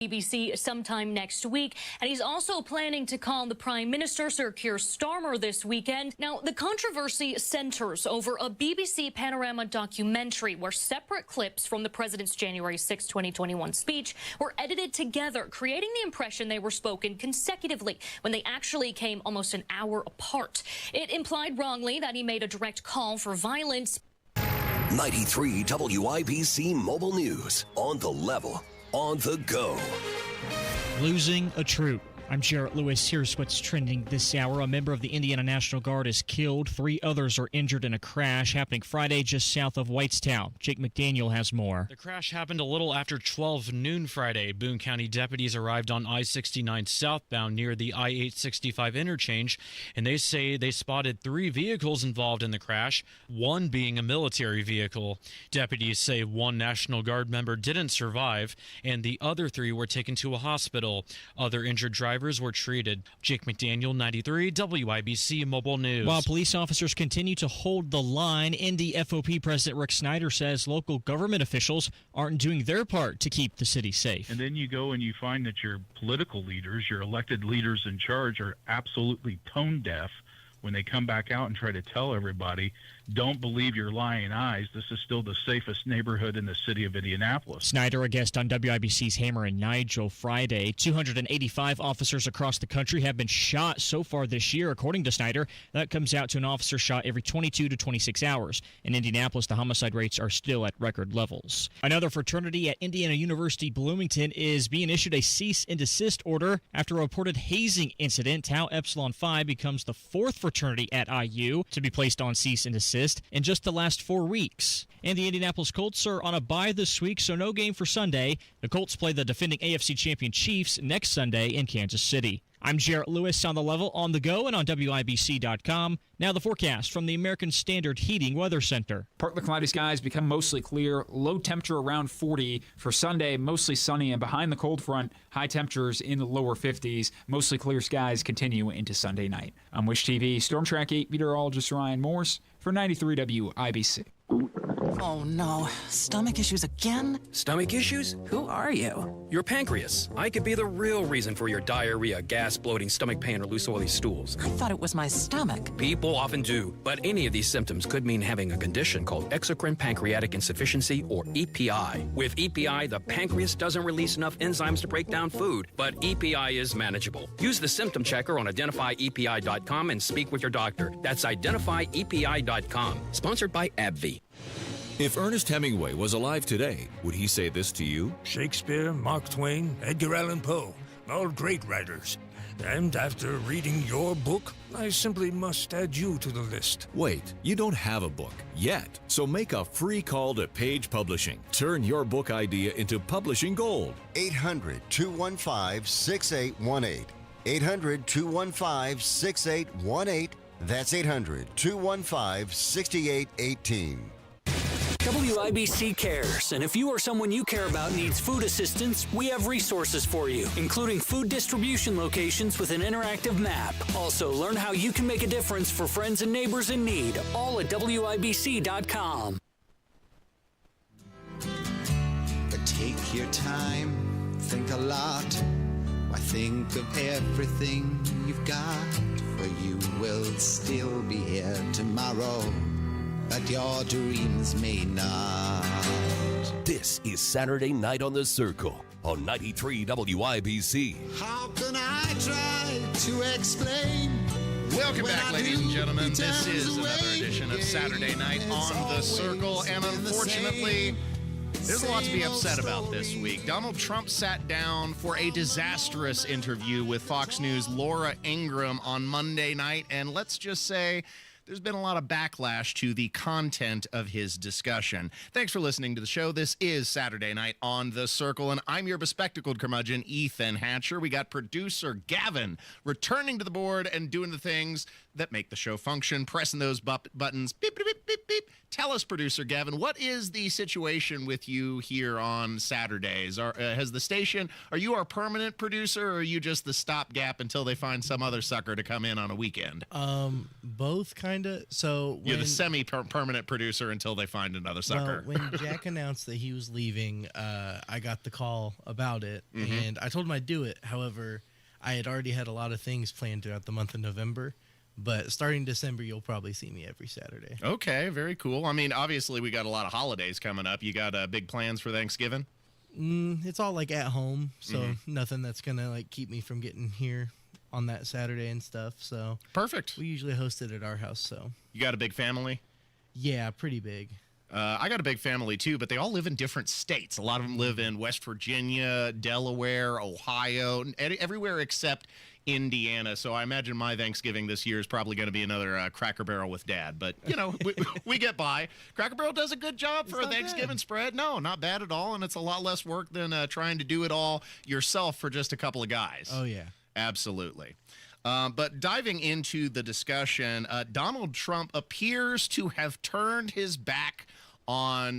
BBC sometime next week, and he's also planning to call the Prime Minister, Sir Keir Starmer, this weekend. Now, the controversy centers over a BBC Panorama documentary where separate clips from the president's January 6, 2021 speech were edited together, creating the impression they were spoken consecutively when they actually came almost an hour apart. It implied wrongly that he made a direct call for violence. 93 WIBC Mobile News. On the level. On the go. Losing a troop. I'm Jarrett Lewis. Here's what's trending this hour. A member of the Indiana National Guard is killed. 3 others are injured in a crash happening Friday just south of Whitestown. Jake McDaniel has more. The crash happened a little after 12 noon Friday. Boone County deputies arrived on I-69 southbound near the I-865 interchange, and they say they spotted 3 vehicles involved in the crash, one being a military vehicle. Deputies say 1 National Guard member didn't survive, and the other 3 were taken to a hospital. Other injured drivers were treated. Jake McDaniel, 93 WIBC Mobile News. While police officers continue to hold the line, Indy FOP President Rick Snyder says local government officials aren't doing their part to keep the city safe. And then you go and you find that your political leaders, your elected leaders in charge, are absolutely tone deaf when they come back out and try to tell everybody, don't believe your lying eyes. This is still the safest neighborhood in the city of Indianapolis. Snyder, a guest on WIBC's Hammer and Nigel Friday. 285 officers across the country have been shot so far this year, according to Snyder. That comes out to an officer shot every 22 to 26 hours. In Indianapolis, the homicide rates are still at record levels. Another fraternity at Indiana University Bloomington is being issued a cease and desist order after a reported hazing incident. Tau Epsilon Phi becomes the 4th fraternity at IU to be placed on cease and desist in just the last 4 weeks. And the Indianapolis Colts are on a bye this week, so no game for Sunday. The Colts play the defending AFC champion Chiefs next Sunday in Kansas City. I'm Jarrett Lewis on the level, on the go, and on WIBC.com. Now the forecast from the American Standard Heating Weather Center. Partly cloudy skies become mostly clear. Low temperature around 40. For Sunday, mostly sunny, and behind the cold front, high temperatures in the lower 50s. Mostly clear skies continue into Sunday night. I'm Wish TV Storm Track 8 meteorologist Ryan Morse for 93 WIBC. Oh no, stomach issues again? Stomach issues? Who are you? Your pancreas. I could be the real reason for your diarrhea, gas, bloating, stomach pain, or loose oily stools. I thought it was my stomach. People often do, but any of these symptoms could mean having a condition called exocrine pancreatic insufficiency, or EPI. With EPI, the pancreas doesn't release enough enzymes to break down food, but EPI is manageable. Use the symptom checker on identifyepi.com and speak with your doctor. That's identifyepi.com. Sponsored by AbbVie. If Ernest Hemingway was alive today, would he say this to you? Shakespeare, Mark Twain, Edgar Allan Poe, all great writers. And after reading your book, I simply must add you to the list. Wait, you don't have a book yet, so make a free call to Page Publishing. Turn your book idea into publishing gold. 800-215-6818. 800-215-6818. That's 800-215-6818. WIBC cares, and if you or someone you care about needs food assistance, we have resources for you, including food distribution locations with an interactive map. Also, learn how you can make a difference for friends and neighbors in need, all at WIBC.com. But take your time, think a lot. Why think of everything you've got? For you will still be here tomorrow, but your dreams may not. This is Saturday Night on the Circle on 93 WIBC. How can I try to explain? Welcome back, ladies and gentlemen. This is another edition of Saturday Night on the Circle, and unfortunately, there's a lot to be upset about this week. Donald Trump sat down for a disastrous interview with Fox News' Laura Ingraham on Monday night, and let's just say there's been a lot of backlash to the content of his discussion. Thanks for listening to the show. This is Saturday Night on the Circle, and I'm your bespectacled curmudgeon, Ethan Hatcher. We got producer Gavin returning to the board and doing the things that make the show function. Pressing those buttons, beep, beep, beep, beep, beep. Tell us, producer Gavin, what is the situation with you here on Saturdays? Has the station, are you our permanent producer, or are you just the stopgap until they find some other sucker to come in on a weekend? Both kind of. So you're the semi-permanent producer until they find another sucker. Well, when Jack announced that he was leaving, I got the call about it, and I told him I'd do it. However, I had already had a lot of things planned throughout the month of November. But starting December, you'll probably see me every Saturday. Okay, very cool. I mean, obviously, we got a lot of holidays coming up. You got big plans for Thanksgiving? It's all like at home, so nothing that's gonna like keep me from getting here on that Saturday and stuff. So perfect. We usually host it at our house. So you got a big family? Yeah, pretty big. I got a big family too, but they all live in different states. A lot of them live in West Virginia, Delaware, Ohio, everywhere except Indiana. So I imagine my Thanksgiving this year is probably going to be another Cracker Barrel with Dad. But, you know, we get by. Cracker Barrel does a good job for a Thanksgiving spread. No, not bad at all. And it's a lot less work than trying to do it all yourself for just a couple of guys. Oh, yeah. Absolutely. But diving into the discussion, Donald Trump appears to have turned his back on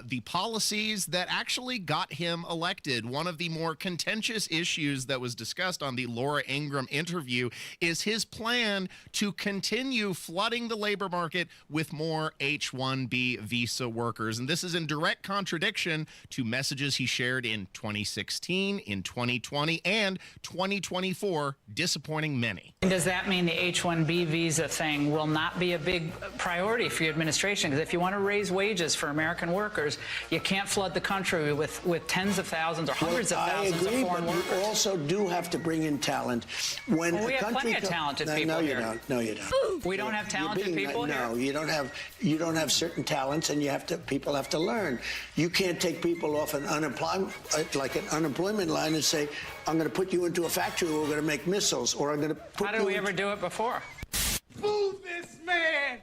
the policies that actually got him elected. One of the more contentious issues that was discussed on the Laura Ingraham interview is his plan to continue flooding the labor market with more H-1B visa workers. And this is in direct contradiction to messages he shared in 2016, in 2020, and 2024, disappointing many. Does that mean the H-1B visa thing will not be a big priority for your administration? Because if you want to raise wages for American workers, you can't flood the country with tens of thousands or hundreds of thousands of foreign workers. You also do have to bring in talent. When we have plenty of talented people here. No, you don't. We don't have talented people here? No, you don't have certain talents, and people have to learn. You can't take people off an unemployment line and say, I'm going to put you into a factory where we're going to make missiles, or I'm going to put How did we ever do it before? Move this man!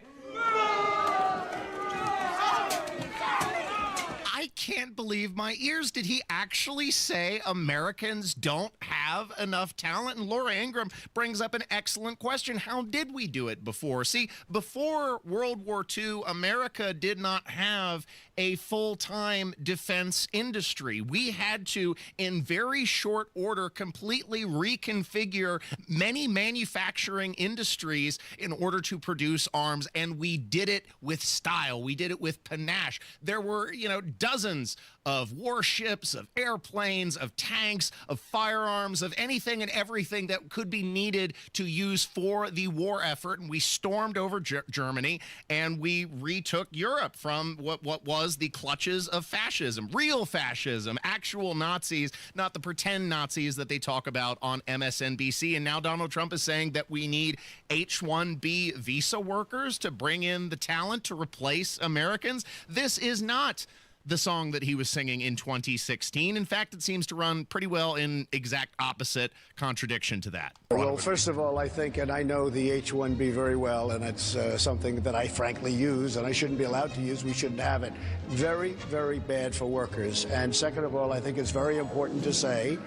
I can't believe my ears. Did he actually say Americans don't have enough talent? And Laura Ingraham brings up an excellent question. How did we do it before? See, before World War II, America did not have a full-time defense industry. We had to, in very short order, completely reconfigure many manufacturing industries in order to produce arms, and we did it with style. We did it with panache. There were, dozens of warships, of airplanes, of tanks, of firearms, of anything and everything that could be needed to use for the war effort. And we stormed over Germany, and we retook Europe from what was the clutches of fascism, real fascism, actual Nazis, not the pretend Nazis that they talk about on MSNBC. And now Donald Trump is saying that we need H-1B visa workers to bring in the talent to replace Americans. This is not the song that he was singing in 2016. In fact, it seems to run pretty well in exact opposite contradiction to that. Well, first of all, I think, and I know the H-1B very well, and it's something that I frankly use, and I shouldn't be allowed to use. We shouldn't have it. Very, very bad for workers. And second of all, I think it's very important to say,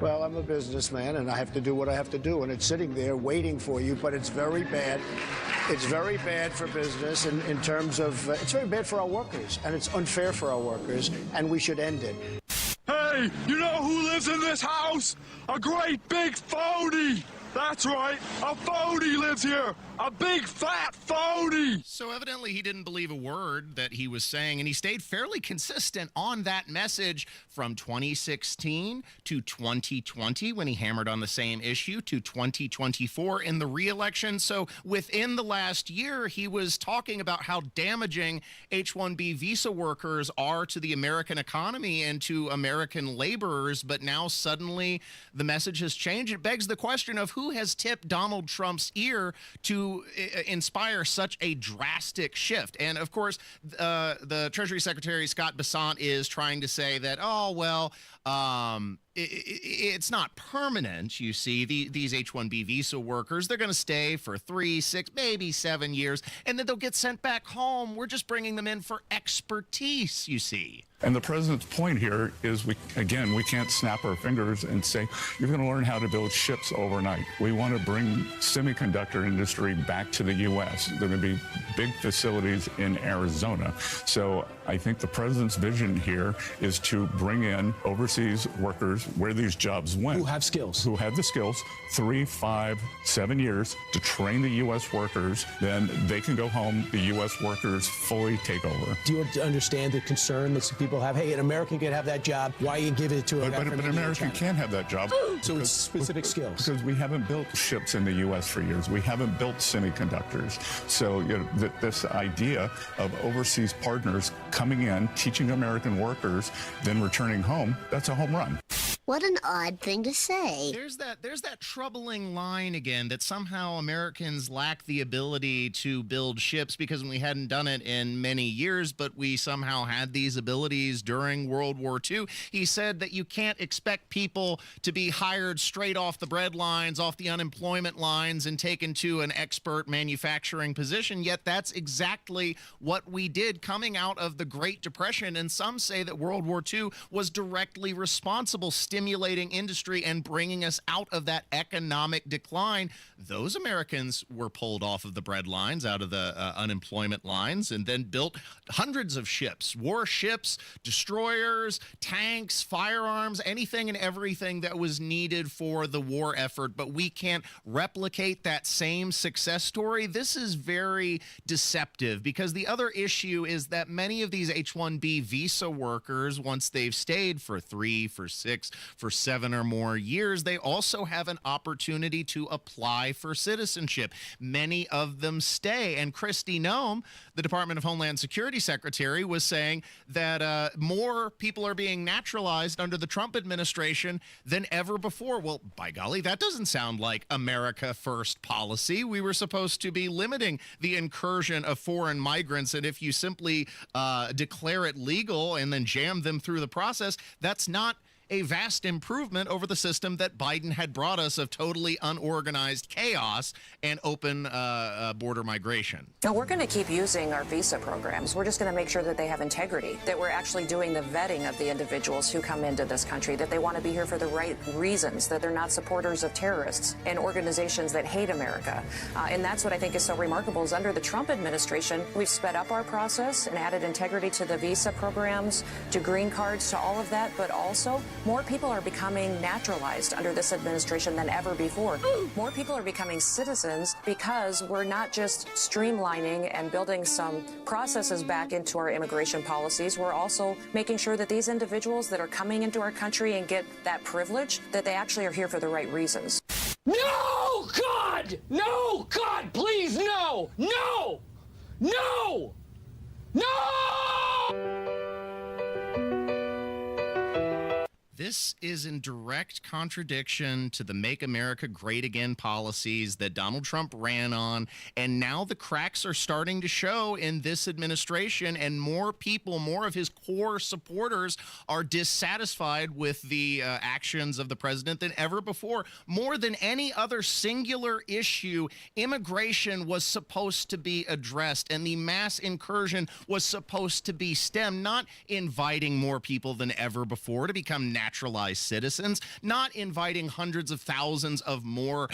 well, I'm a businessman, and I have to do what I have to do, and it's sitting there waiting for you, but it's very bad. It's very bad for business in terms of, it's very bad for our workers, and it's unfair for our workers, and we should end it. Hey, you know who lives in this house? A great big phony! That's right, a phony lives here! A big fat phony! So evidently he didn't believe a word that he was saying, and he stayed fairly consistent on that message from 2016 to 2020 when he hammered on the same issue to 2024 in the re-election. So within the last year, he was talking about how damaging H-1B visa workers are to the American economy and to American laborers, but now suddenly the message has changed. It begs the question of who has tipped Donald Trump's ear to inspire such a drastic shift. And of course, the Treasury Secretary Scott Bessent is trying to say that, oh, well, It's not permanent, you see. These H-1B visa workers, they're going to stay for 3, 6, maybe 7 years, and then they'll get sent back home. We're just bringing them in for expertise, you see. And the president's point here is, we can't snap our fingers and say, you're going to learn how to build ships overnight. We want to bring semiconductor industry back to the U.S. There are going to be big facilities in Arizona. So I think the president's vision here is to bring in overseas workers where these jobs went. Who have skills. Who have the skills, 3, 5, 7 years to train the U.S. workers. Then they can go home, the U.S. workers fully take over. Do you understand the concern that some people have? Hey, an American could have that job. Why you give it to a guy from But an American can't have that job. So it's specific skills. Because we haven't built ships in the U.S. for years. We haven't built semiconductors. So this idea of overseas partners coming in, teaching American workers, then returning home, that's a home run. What an odd thing to say. There's that troubling line again that somehow Americans lack the ability to build ships because we hadn't done it in many years, but we somehow had these abilities during World War II. He said that you can't expect people to be hired straight off the bread lines, off the unemployment lines, and taken to an expert manufacturing position, yet that's exactly what we did coming out of the Great Depression, and some say that World War II was directly responsible, stimulating industry and bringing us out of that economic decline. Those Americans were pulled off of the bread lines, out of the unemployment lines, and then built hundreds of ships, warships, destroyers, tanks, firearms, anything and everything that was needed for the war effort. But we can't replicate that same success story. This is very deceptive because the other issue is that many of these H-1B visa workers, once they've stayed for 3, for 6, for 7 or more years, they also have an opportunity to apply for citizenship. Many of them stay. And Kristi Noem, the Department of Homeland Security Secretary, was saying that more people are being naturalized under the Trump administration than ever before. Well, by golly, that doesn't sound like America First policy. We were supposed to be limiting the incursion of foreign migrants, and if you simply declare it legal and then jam them through the process, that's not a vast improvement over the system that Biden had brought us of totally unorganized chaos and open border migration. Now, we're going to keep using our visa programs. We're just going to make sure that they have integrity, that we're actually doing the vetting of the individuals who come into this country, that they want to be here for the right reasons, that they're not supporters of terrorists and organizations that hate America. And that's what I think is so remarkable is under the Trump administration, we've sped up our process and added integrity to the visa programs, to green cards, to all of that, but also more people are becoming naturalized under this administration than ever before. More people are becoming citizens because we're not just streamlining and building some processes back into our immigration policies. We're also making sure that these individuals that are coming into our country and get that privilege, that they actually are here for the right reasons. No, God! No, God, please, no! No! No! No! This is in direct contradiction to the Make America Great Again policies that Donald Trump ran on, and now the cracks are starting to show in this administration, and more people, more of his core supporters are dissatisfied with the actions of the president than ever before. More than any other singular issue, immigration was supposed to be addressed, and the mass incursion was supposed to be stemmed, not inviting more people than ever before to become naturalized citizens, not inviting hundreds of thousands of more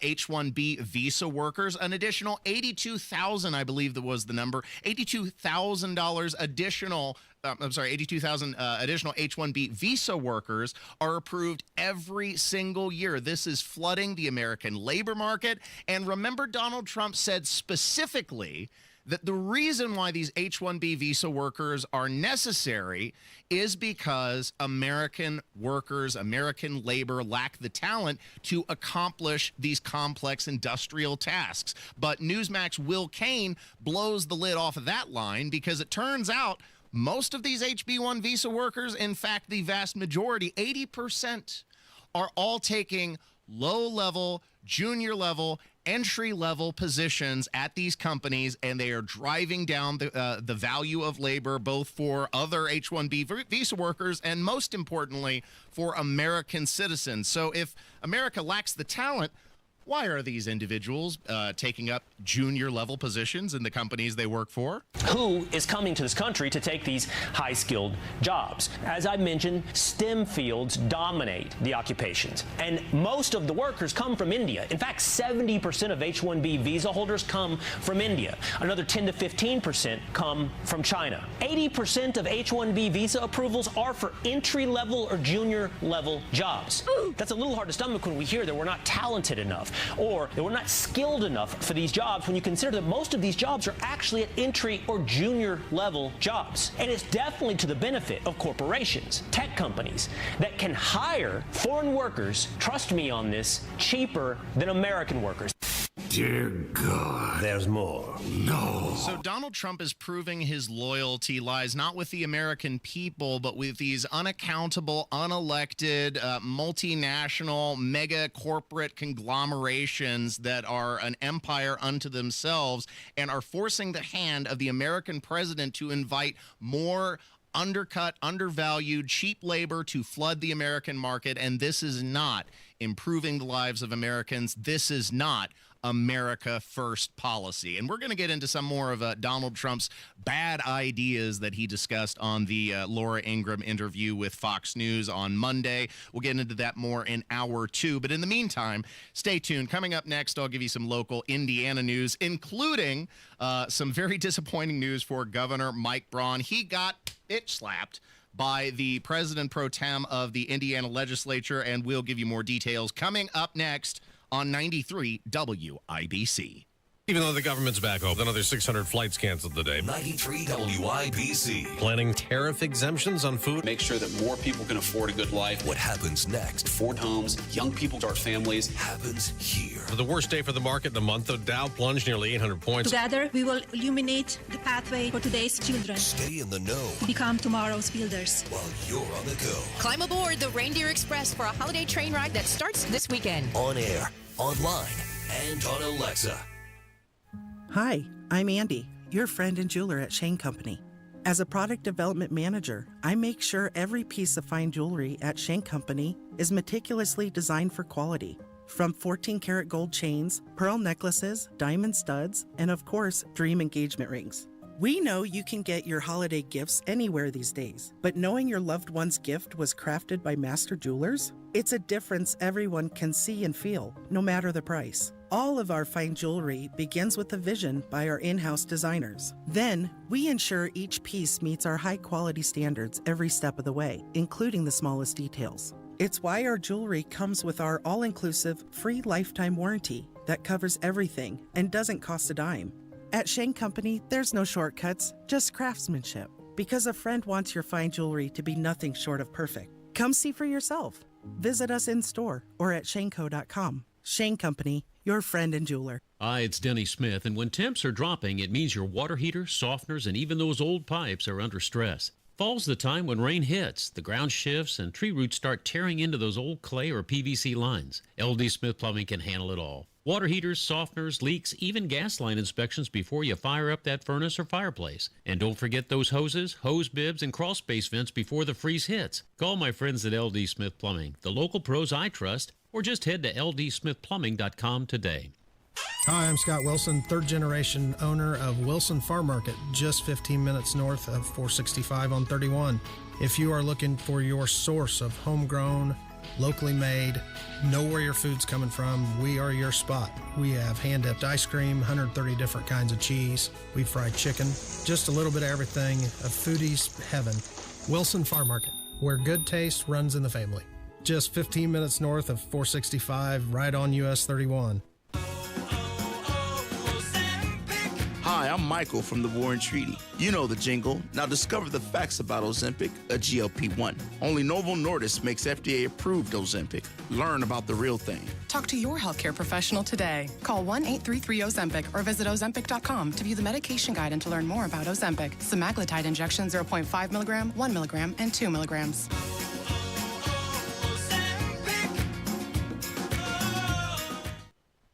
H-1B visa workers, an additional 82,000, I believe that was the number, $82,000 additional 82,000 additional H-1B visa workers are approved every single year. This is flooding the American labor market. And remember, Donald Trump said specifically that the reason why these H-1B visa workers are necessary is because American workers, American labor lack the talent to accomplish these complex industrial tasks. But Newsmax Will Cain blows the lid off of that line because it turns out most of these HB1 visa workers, in fact, the vast majority, 80%, are all taking low-level, junior-level, entry-level positions at these companies, and they are driving down the value of labor, both for other H-1B visa workers and, most importantly, for American citizens. So if America lacks the talent, why are these individuals taking up junior-level positions in the companies they work for? Who is coming to this country to take these high-skilled jobs? As I mentioned, STEM fields dominate the occupations, and most of the workers come from India. In fact, 70% of H-1B visa holders come from India. Another 10 to 15% come from China. 80% of H-1B visa approvals are for entry-level or junior-level jobs. That's a little hard to stomach when we hear that we're not talented enough, or that we're not skilled enough for these jobs, when you consider that most of these jobs are actually at entry or junior level jobs. And it's definitely to the benefit of corporations, tech companies that can hire foreign workers, trust me on this, cheaper than American workers. Dear God. There's more. No. So Donald Trump is proving his loyalty lies not with the American people, but with these unaccountable, unelected, multinational, mega corporate conglomerations that are an empire unto themselves and are forcing the hand of the American president to invite more undercut, undervalued, cheap labor to flood the American market. And this is not improving the lives of Americans. This is not America First policy. And we're going to get into some more of Donald Trump's bad ideas that he discussed on the Laura Ingraham interview with Fox News on Monday. We'll get into that more in hour 2. But in the meantime, stay tuned. Coming up next, I'll give you some local Indiana news, including some very disappointing news for Governor Mike Braun. He got bitch-slapped by the president pro tem of the Indiana legislature, and we'll give you more details coming up next on 93 WIBC. Even though the government's back open, another 600 flights canceled today. 93 WIBC. Planning tariff exemptions on food. Make sure that more people can afford a good life. What happens next? Ford homes, young people start families. Happens here. For the worst day for the market in the month, the Dow plunged nearly 800 points. Together, we will illuminate the pathway for today's children. Stay in the know. To become tomorrow's builders. While you're on the go. Climb aboard the Reindeer Express for a holiday train ride that starts this weekend. On air, online, and on Alexa. Hi, I'm Andy, your friend and jeweler at Shane Company. As a product development manager, I make sure every piece of fine jewelry at Shane Company is meticulously designed for quality. From 14-karat gold chains, pearl necklaces, diamond studs, and of course, dream engagement rings. We know you can get your holiday gifts anywhere these days, but knowing your loved one's gift was crafted by master jewelers? It's a difference everyone can see and feel, no matter the price. All of our fine jewelry begins with a vision by our in-house designers. Then, we ensure each piece meets our high-quality standards every step of the way, including the smallest details. It's why our jewelry comes with our all-inclusive, free lifetime warranty that covers everything and doesn't cost a dime. At Shane Company, there's no shortcuts, just craftsmanship. Because a friend wants your fine jewelry to be nothing short of perfect. Come see for yourself. Visit us in-store or at shaneco.com. Shane Company, your friend and jeweler. Hi, it's Denny Smith, and when temps are dropping, it means your water heaters, softeners, and even those old pipes are under stress. Fall's the time when rain hits, the ground shifts, and tree roots start tearing into those old clay or PVC lines. LD Smith Plumbing can handle it all. Water heaters, softeners, leaks, even gas line inspections before you fire up that furnace or fireplace. And don't forget those hoses, hose bibs, and crawl space vents before the freeze hits. Call my friends at LD Smith Plumbing, the local pros I trust, or just head to ldsmithplumbing.com today. Hi, I'm Scott Wilson, third generation owner of Wilson Farm Market, just 15 minutes north of 465 on 31. If you are looking for your source of homegrown, locally made, know where your food's coming from, we are your spot. We have hand-dipped ice cream, 130 different kinds of cheese. We fry chicken, just a little bit of everything, a foodie's heaven. Wilson Farm Market, where good taste runs in the family. Just 15 minutes north of 465, right on US 31. Hi, I'm Michael from the Warren Treaty. You know the jingle. Now discover the facts about Ozempic, a GLP-1. Only Novo Nordisk makes FDA-approved Ozempic. Learn about the real thing. Talk to your healthcare professional today. Call 1-833-OZEMPIC or visit Ozempic.com to view the medication guide and to learn more about Ozempic. Semaglutide injection 0.5 milligram, 1 milligram, and 2 milligrams.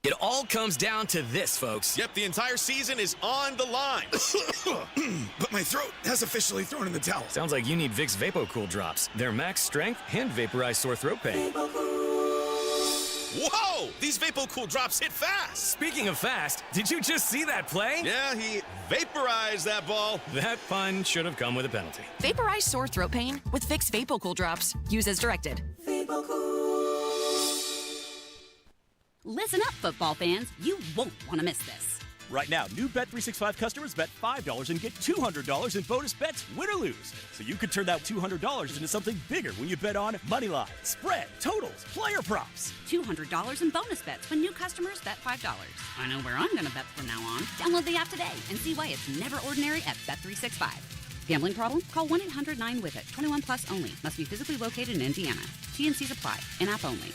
It all all comes down to this, folks. Yep, the entire season is on the line. But my throat has officially thrown in the towel. Sounds like you need Vicks VapoCool drops. They're max strength and vaporize sore throat pain. Whoa! These VapoCool drops hit fast. Speaking of fast, did you just see that play? Yeah, he vaporized that ball. That pun should have come with a penalty. Vaporize sore throat pain with Vicks VapoCool drops. Use as directed. Listen up, football fans. You won't want to miss this. Right now, new Bet365 customers bet $5 and get $200 in bonus bets, win or lose. So you could turn that $200 into something bigger when you bet on money line, spread, totals, player props. $200 in bonus bets when new customers bet $5. I know where I'm going to bet from now on. Download the app today and see why it's never ordinary at Bet365. Gambling problem? Call 1-800-9-WITH-IT. 21 plus only. Must be physically located in Indiana. T&Cs apply. In-app only.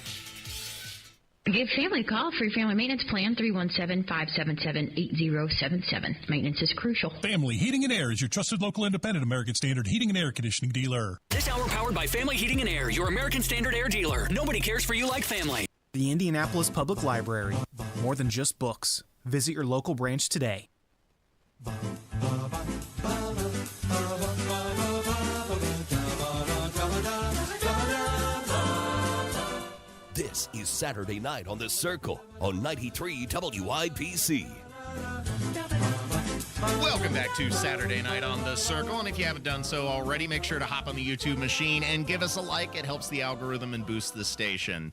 Give family a call for your family maintenance plan, 317-577-8077. Maintenance is crucial. Family Heating and Air is your trusted local independent American Standard heating and air conditioning dealer. This hour powered by Family Heating and Air, your American Standard air dealer. Nobody cares for you like family. The Indianapolis Public Library. More than just books. Visit your local branch today. This is Saturday Night on The Circle on 93 WIPC. Welcome back to Saturday Night on The Circle, and if you haven't done so already, make sure to hop on the YouTube machine and give us a like. It helps the algorithm and boosts the station.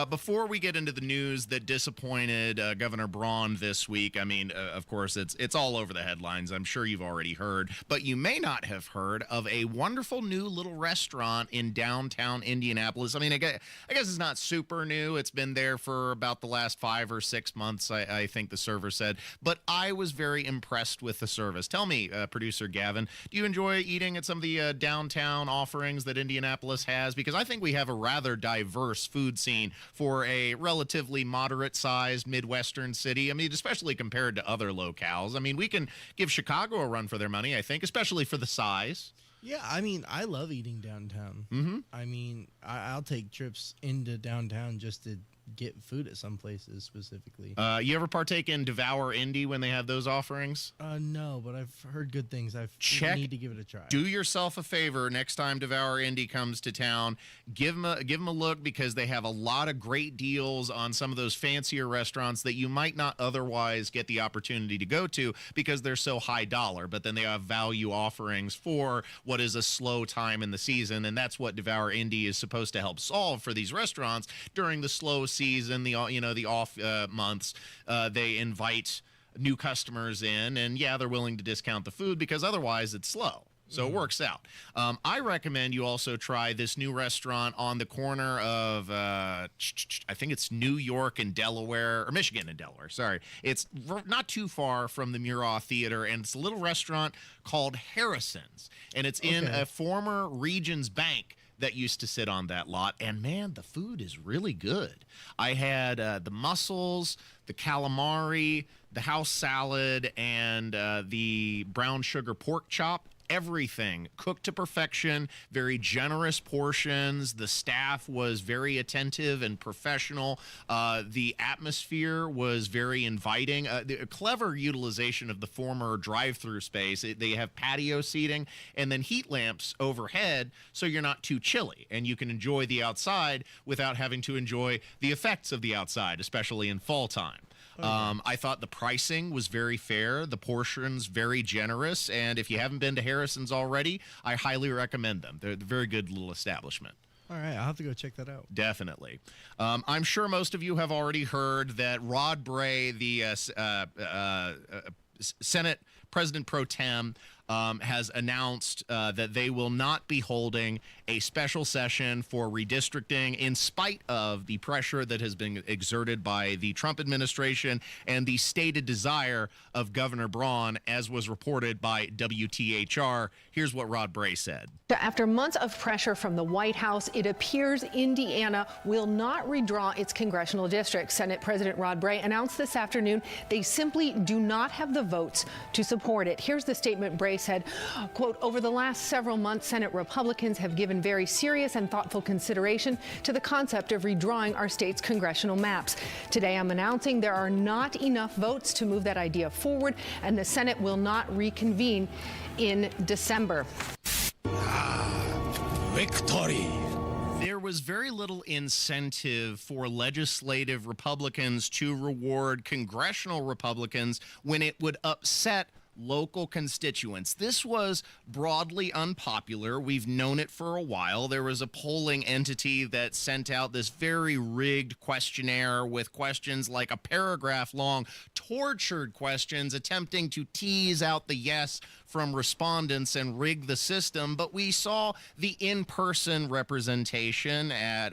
Before we get into the news that disappointed Governor Braun this week, I mean, of course, it's all over the headlines. I'm sure you've already heard, but you may not have heard of a wonderful new little restaurant in downtown Indianapolis. I mean, I guess it's not super new. It's been there for about the last 5 or 6 months, I think the server said, but I was very impressed with the service. Tell me, producer Gavin, do you enjoy eating at some of the downtown offerings that Indianapolis has? Because I think we have a rather diverse food scene for a relatively moderate-sized Midwestern city. I mean, especially compared to other locales. I mean, we can give Chicago a run for their money, I think, especially for the size. Yeah, I mean, I love eating downtown. Mm-hmm. I mean, I'll take trips into downtown just to get food at some places specifically. You ever partake in Devour Indy when they have those offerings? No, but I've heard good things. I need to give it a try. Do yourself a favor next time Devour Indy comes to town. Give them a look, because they have a lot of great deals on some of those fancier restaurants that you might not otherwise get the opportunity to go to because they're so high dollar. But then they have value offerings for what is a slow time in the season, and that's what Devour Indy is supposed to help solve for these restaurants during the slow season, the off months. They invite new customers in, and yeah, they're willing to discount the food because otherwise it's slow. So it works out. I recommend you also try this new restaurant on the corner of, I think it's New York and Delaware, or Michigan and Delaware, sorry. It's not too far from the Murat Theater, and it's a little restaurant called Harrison's. And it's in a former Regions Bank that used to sit on that lot. And man, the food is really good. I had the mussels, the calamari, the house salad, and the brown sugar pork chop. Everything cooked to perfection, very generous portions. The staff was very attentive and professional. The atmosphere was very inviting. The clever utilization of the former drive-through space. They have patio seating and then heat lamps overhead, so you're not too chilly and you can enjoy the outside without having to enjoy the effects of the outside, especially in fall time. I thought the pricing was very fair, the portions very generous, and if you haven't been to Harrison's already, I highly recommend them. They're a very good little establishment. All right, I'll have to go check that out. Definitely. I'm sure most of you have already heard that Rod Bray, the Senate President Pro Tem, has announced that they will not be holding a special session for redistricting in spite of the pressure that has been exerted by the Trump administration and the stated desire of Governor Braun, as was reported by WTHR. Here's what Rod Bray said. After months of pressure from the White House, it appears Indiana will not redraw its congressional district. Senate President Rod Bray announced this afternoon they simply do not have the votes to support support it. Here's the statement Bray said, quote, over the last several months, Senate Republicans have given very serious and thoughtful consideration to the concept of redrawing our state's congressional maps. Today, I'm announcing there are not enough votes to move that idea forward, and the Senate will not reconvene in December. Victory. There was very little incentive for legislative Republicans to reward congressional Republicans when it would upset local constituents. This was broadly unpopular. We've known it for a while. There was a polling entity that sent out this very rigged questionnaire with questions like a paragraph long, tortured questions attempting to tease out the yes from respondents and rig the system. But we saw the in-person representation at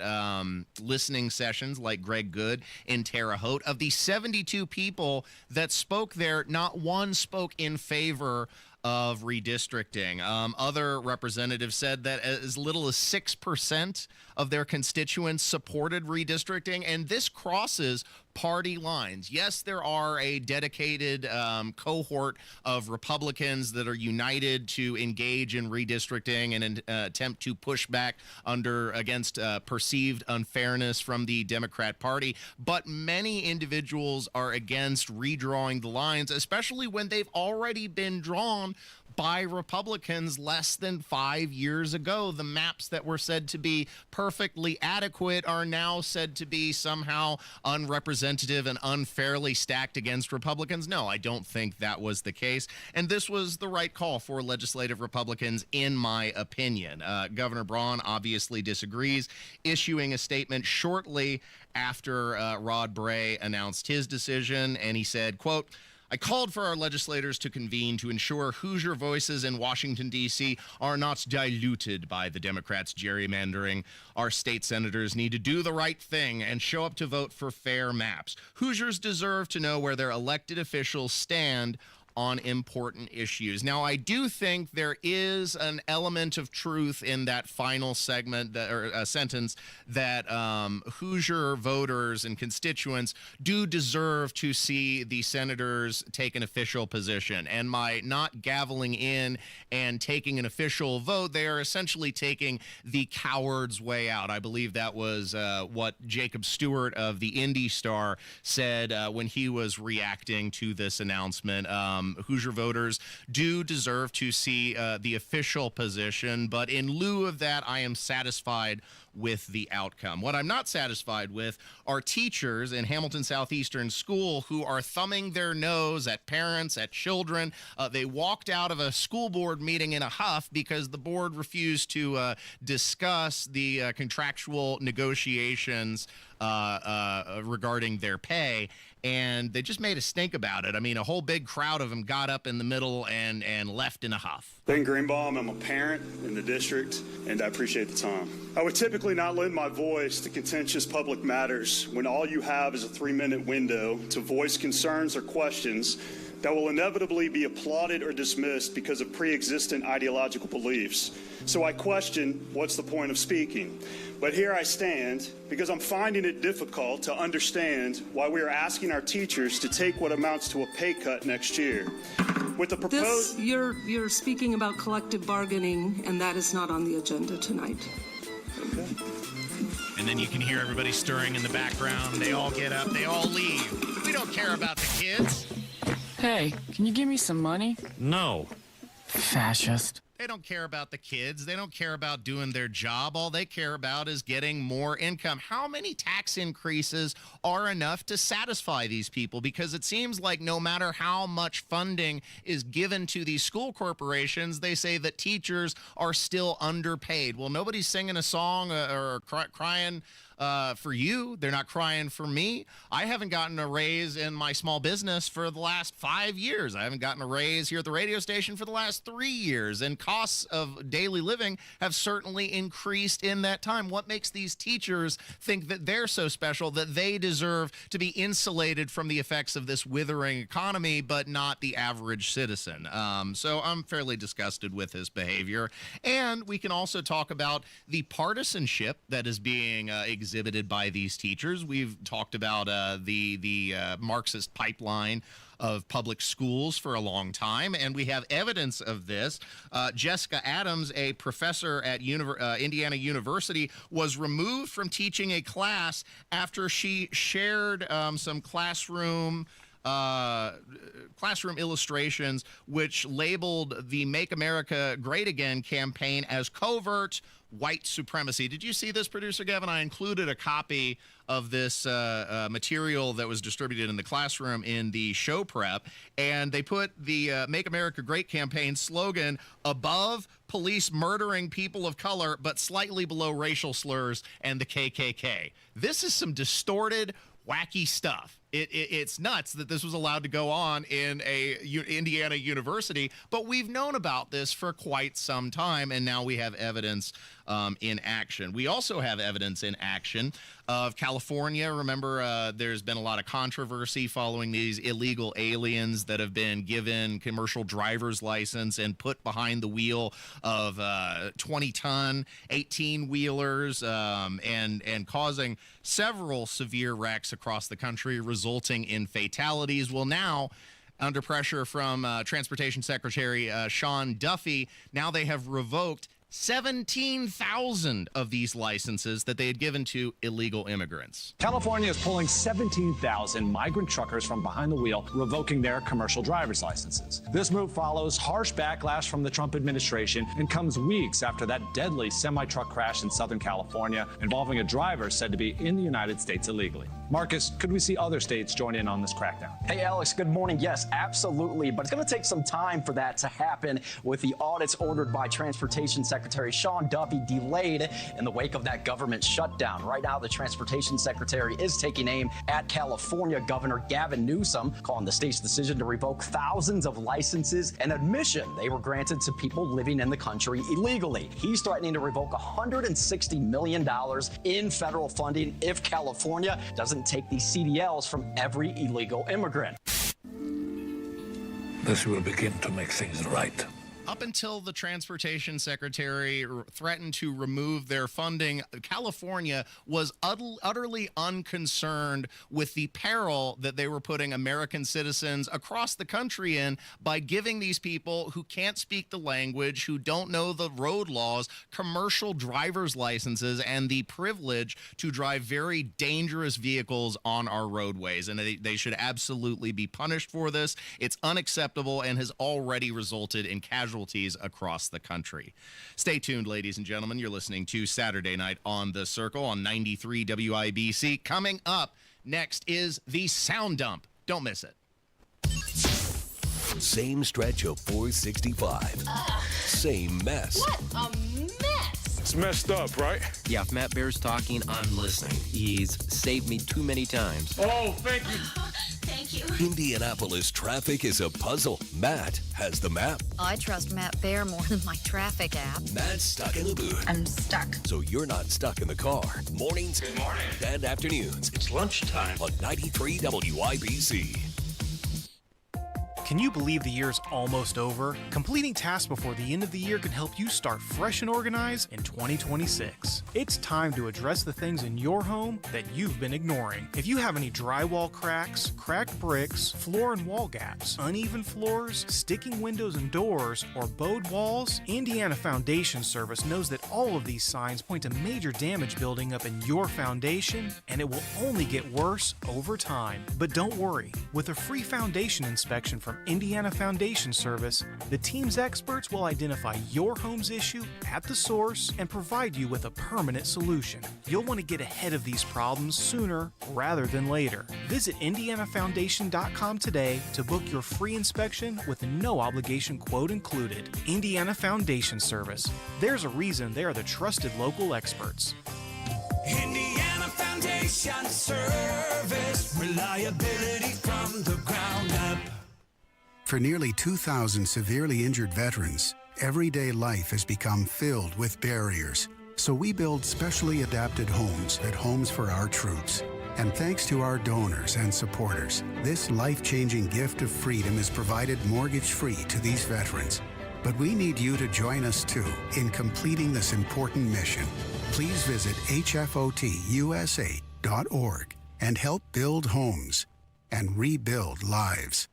listening sessions like Greg Good in Terre Haute. Of the 72 people that spoke there, not one spoke in favor of redistricting. Other representatives said that as little as 6% of their constituents supported redistricting, and this crosses party lines. Yes, there are a dedicated cohort of Republicans that are united to engage in redistricting and attempt to push back against perceived unfairness from the Democrat Party. But many individuals are against redrawing the lines, especially when they've already been drawn by Republicans less than 5 years ago. The maps that were said to be perfectly adequate are now said to be somehow unrepresentative and unfairly stacked against Republicans. No, I don't think that was the case. And this was the right call for legislative Republicans, in my opinion. Governor Braun obviously disagrees, issuing a statement shortly after Rod Bray announced his decision, and he said, quote, I called for our legislators to convene to ensure Hoosier voices in Washington, D.C. are not diluted by the Democrats' gerrymandering. Our state senators need to do the right thing and show up to vote for fair maps. Hoosiers deserve to know where their elected officials stand on important issues. Now, I do think there is an element of truth in that final segment or sentence that Hoosier voters and constituents do deserve to see the senators take an official position. And by not gaveling in and taking an official vote, they are essentially taking the coward's way out. I believe that was what Jacob Stewart of the Indy Star said when he was reacting to this announcement. Hoosier voters do deserve to see the official position, but in lieu of that, I am satisfied with the outcome. What I'm not satisfied with are teachers in Hamilton Southeastern School who are thumbing their nose at parents, at children. They walked out of a school board meeting in a huff because the board refused to discuss the contractual negotiations regarding their pay, and they just made a stink about it. I mean, a whole big crowd of them got up in the middle and left in a huff. Ben Greenbaum, I'm a parent in the district, and I appreciate the time. I would typically not lend my voice to contentious public matters when all you have is a 3-minute window to voice concerns or questions that will inevitably be applauded or dismissed because of pre-existent ideological beliefs. So I question, what's the point of speaking? But here I stand because I'm finding it difficult to understand why we are asking our teachers to take what amounts to a pay cut next year. With the proposed... You're speaking about collective bargaining, and that is not on the agenda tonight. Okay. And then you can hear everybody stirring in the background. They all get up. They all leave. We don't care about the kids. Hey, can you give me some money? No. Fascist. They don't care about the kids. They don't care about doing their job. All they care about is getting more income. How many tax increases are enough to satisfy these people? Because it seems like no matter how much funding is given to these school corporations, they say that teachers are still underpaid. Well, nobody's singing a song or crying for you. They're not crying for me. I haven't gotten a raise in my small business for the last 5 years. I haven't gotten a raise here at the radio station for the last 3 years. And costs of daily living have certainly increased in that time. What makes these teachers think that they're so special that they deserve to be insulated from the effects of this withering economy, but not the average citizen? So I'm fairly disgusted with his behavior. And we can also talk about the partisanship that is being exhibited exhibited by these teachers. We've talked about the Marxist pipeline of public schools for a long time, and we have evidence of this. Jessica Adams, a professor at Indiana University, was removed from teaching a class after she shared some classroom illustrations which labeled the Make America Great Again campaign as covert white supremacy. Did you see this, producer Gavin? I included a copy of this material that was distributed in the classroom in the show prep, and they put the Make America Great campaign slogan above police murdering people of color, but slightly below racial slurs and the KKK. This is some distorted, wacky stuff. It's nuts that this was allowed to go on in Indiana University, but we've known about this for quite some time, and now we have evidence in action. We also have evidence in action of California. Remember, there's been a lot of controversy following these illegal aliens that have been given commercial driver's license and put behind the wheel of 20-ton 18-wheelers and causing several severe wrecks across the country, resulting in fatalities. Well, now, under pressure from Transportation Secretary Sean Duffy, now they have revoked 17,000 of these licenses that they had given to illegal immigrants. California is pulling 17,000 migrant truckers from behind the wheel, revoking their commercial driver's licenses. This move follows harsh backlash from the Trump administration and comes weeks after that deadly semi-truck crash in Southern California involving a driver said to be in the United States illegally. Marcus, could we see other states join in on this crackdown? Hey, Alex, good morning. Yes, absolutely. But it's going to take some time for that to happen with the audits ordered by Transportation Secretary Sean Duffy delayed in the wake of that government shutdown. Right now, the Transportation Secretary is taking aim at California Governor Gavin Newsom, calling the state's decision to revoke thousands of licenses an admission they were granted to people living in the country illegally. He's threatening to revoke $160 million in federal funding if California doesn't take these CDLs from every illegal immigrant. This will begin to make things right. Up until the Transportation Secretary threatened to remove their funding, California was utterly unconcerned with the peril that they were putting American citizens across the country in by giving these people who can't speak the language, who don't know the road laws, commercial driver's licenses and the privilege to drive very dangerous vehicles on our roadways. And they should absolutely be punished for this. It's unacceptable and has already resulted in casualties across the country. Stay tuned, ladies and gentlemen. You're listening to Saturday Night on the Circle on 93 WIBC. Coming up next is the Sound Dump. Don't miss it. Same stretch of 465. Same mess. What a mess! It's messed up, right? Yeah, if Matt Bear's talking, I'm listening. He's saved me too many times. Oh, thank you. Thank you. Indianapolis traffic is a puzzle. Matt has the map. I trust Matt Bear more than my traffic app. Matt's stuck in the booth. I'm stuck. So you're not stuck in the car. Mornings Good morning. and afternoons It's lunchtime. on 93 WIBC. Can you believe the year's almost over? Completing tasks before the end of the year can help you start fresh and organized in 2026. It's time to address the things in your home that you've been ignoring. If you have any drywall cracks, cracked bricks, floor and wall gaps, uneven floors, sticking windows and doors, or bowed walls, Indiana Foundation Service knows that all of these signs point to major damage building up in your foundation, and it will only get worse over time. But don't worry. With a free foundation inspection from Indiana Foundation Service, the team's experts will identify your home's issue at the source and provide you with a permanent solution. You'll want to get ahead of these problems sooner rather than later. Visit IndianaFoundation.com today to book your free inspection with no obligation quote included. Indiana Foundation Service. There's a reason they are the trusted local experts. Indiana Foundation Service. Reliability from the ground up. For nearly 2,000 severely injured veterans, everyday life has become filled with barriers. So we build specially adapted homes at Homes for Our Troops. And thanks to our donors and supporters, this life-changing gift of freedom is provided mortgage-free to these veterans. But we need you to join us too in completing this important mission. Please visit hfotusa.org and help build homes and rebuild lives.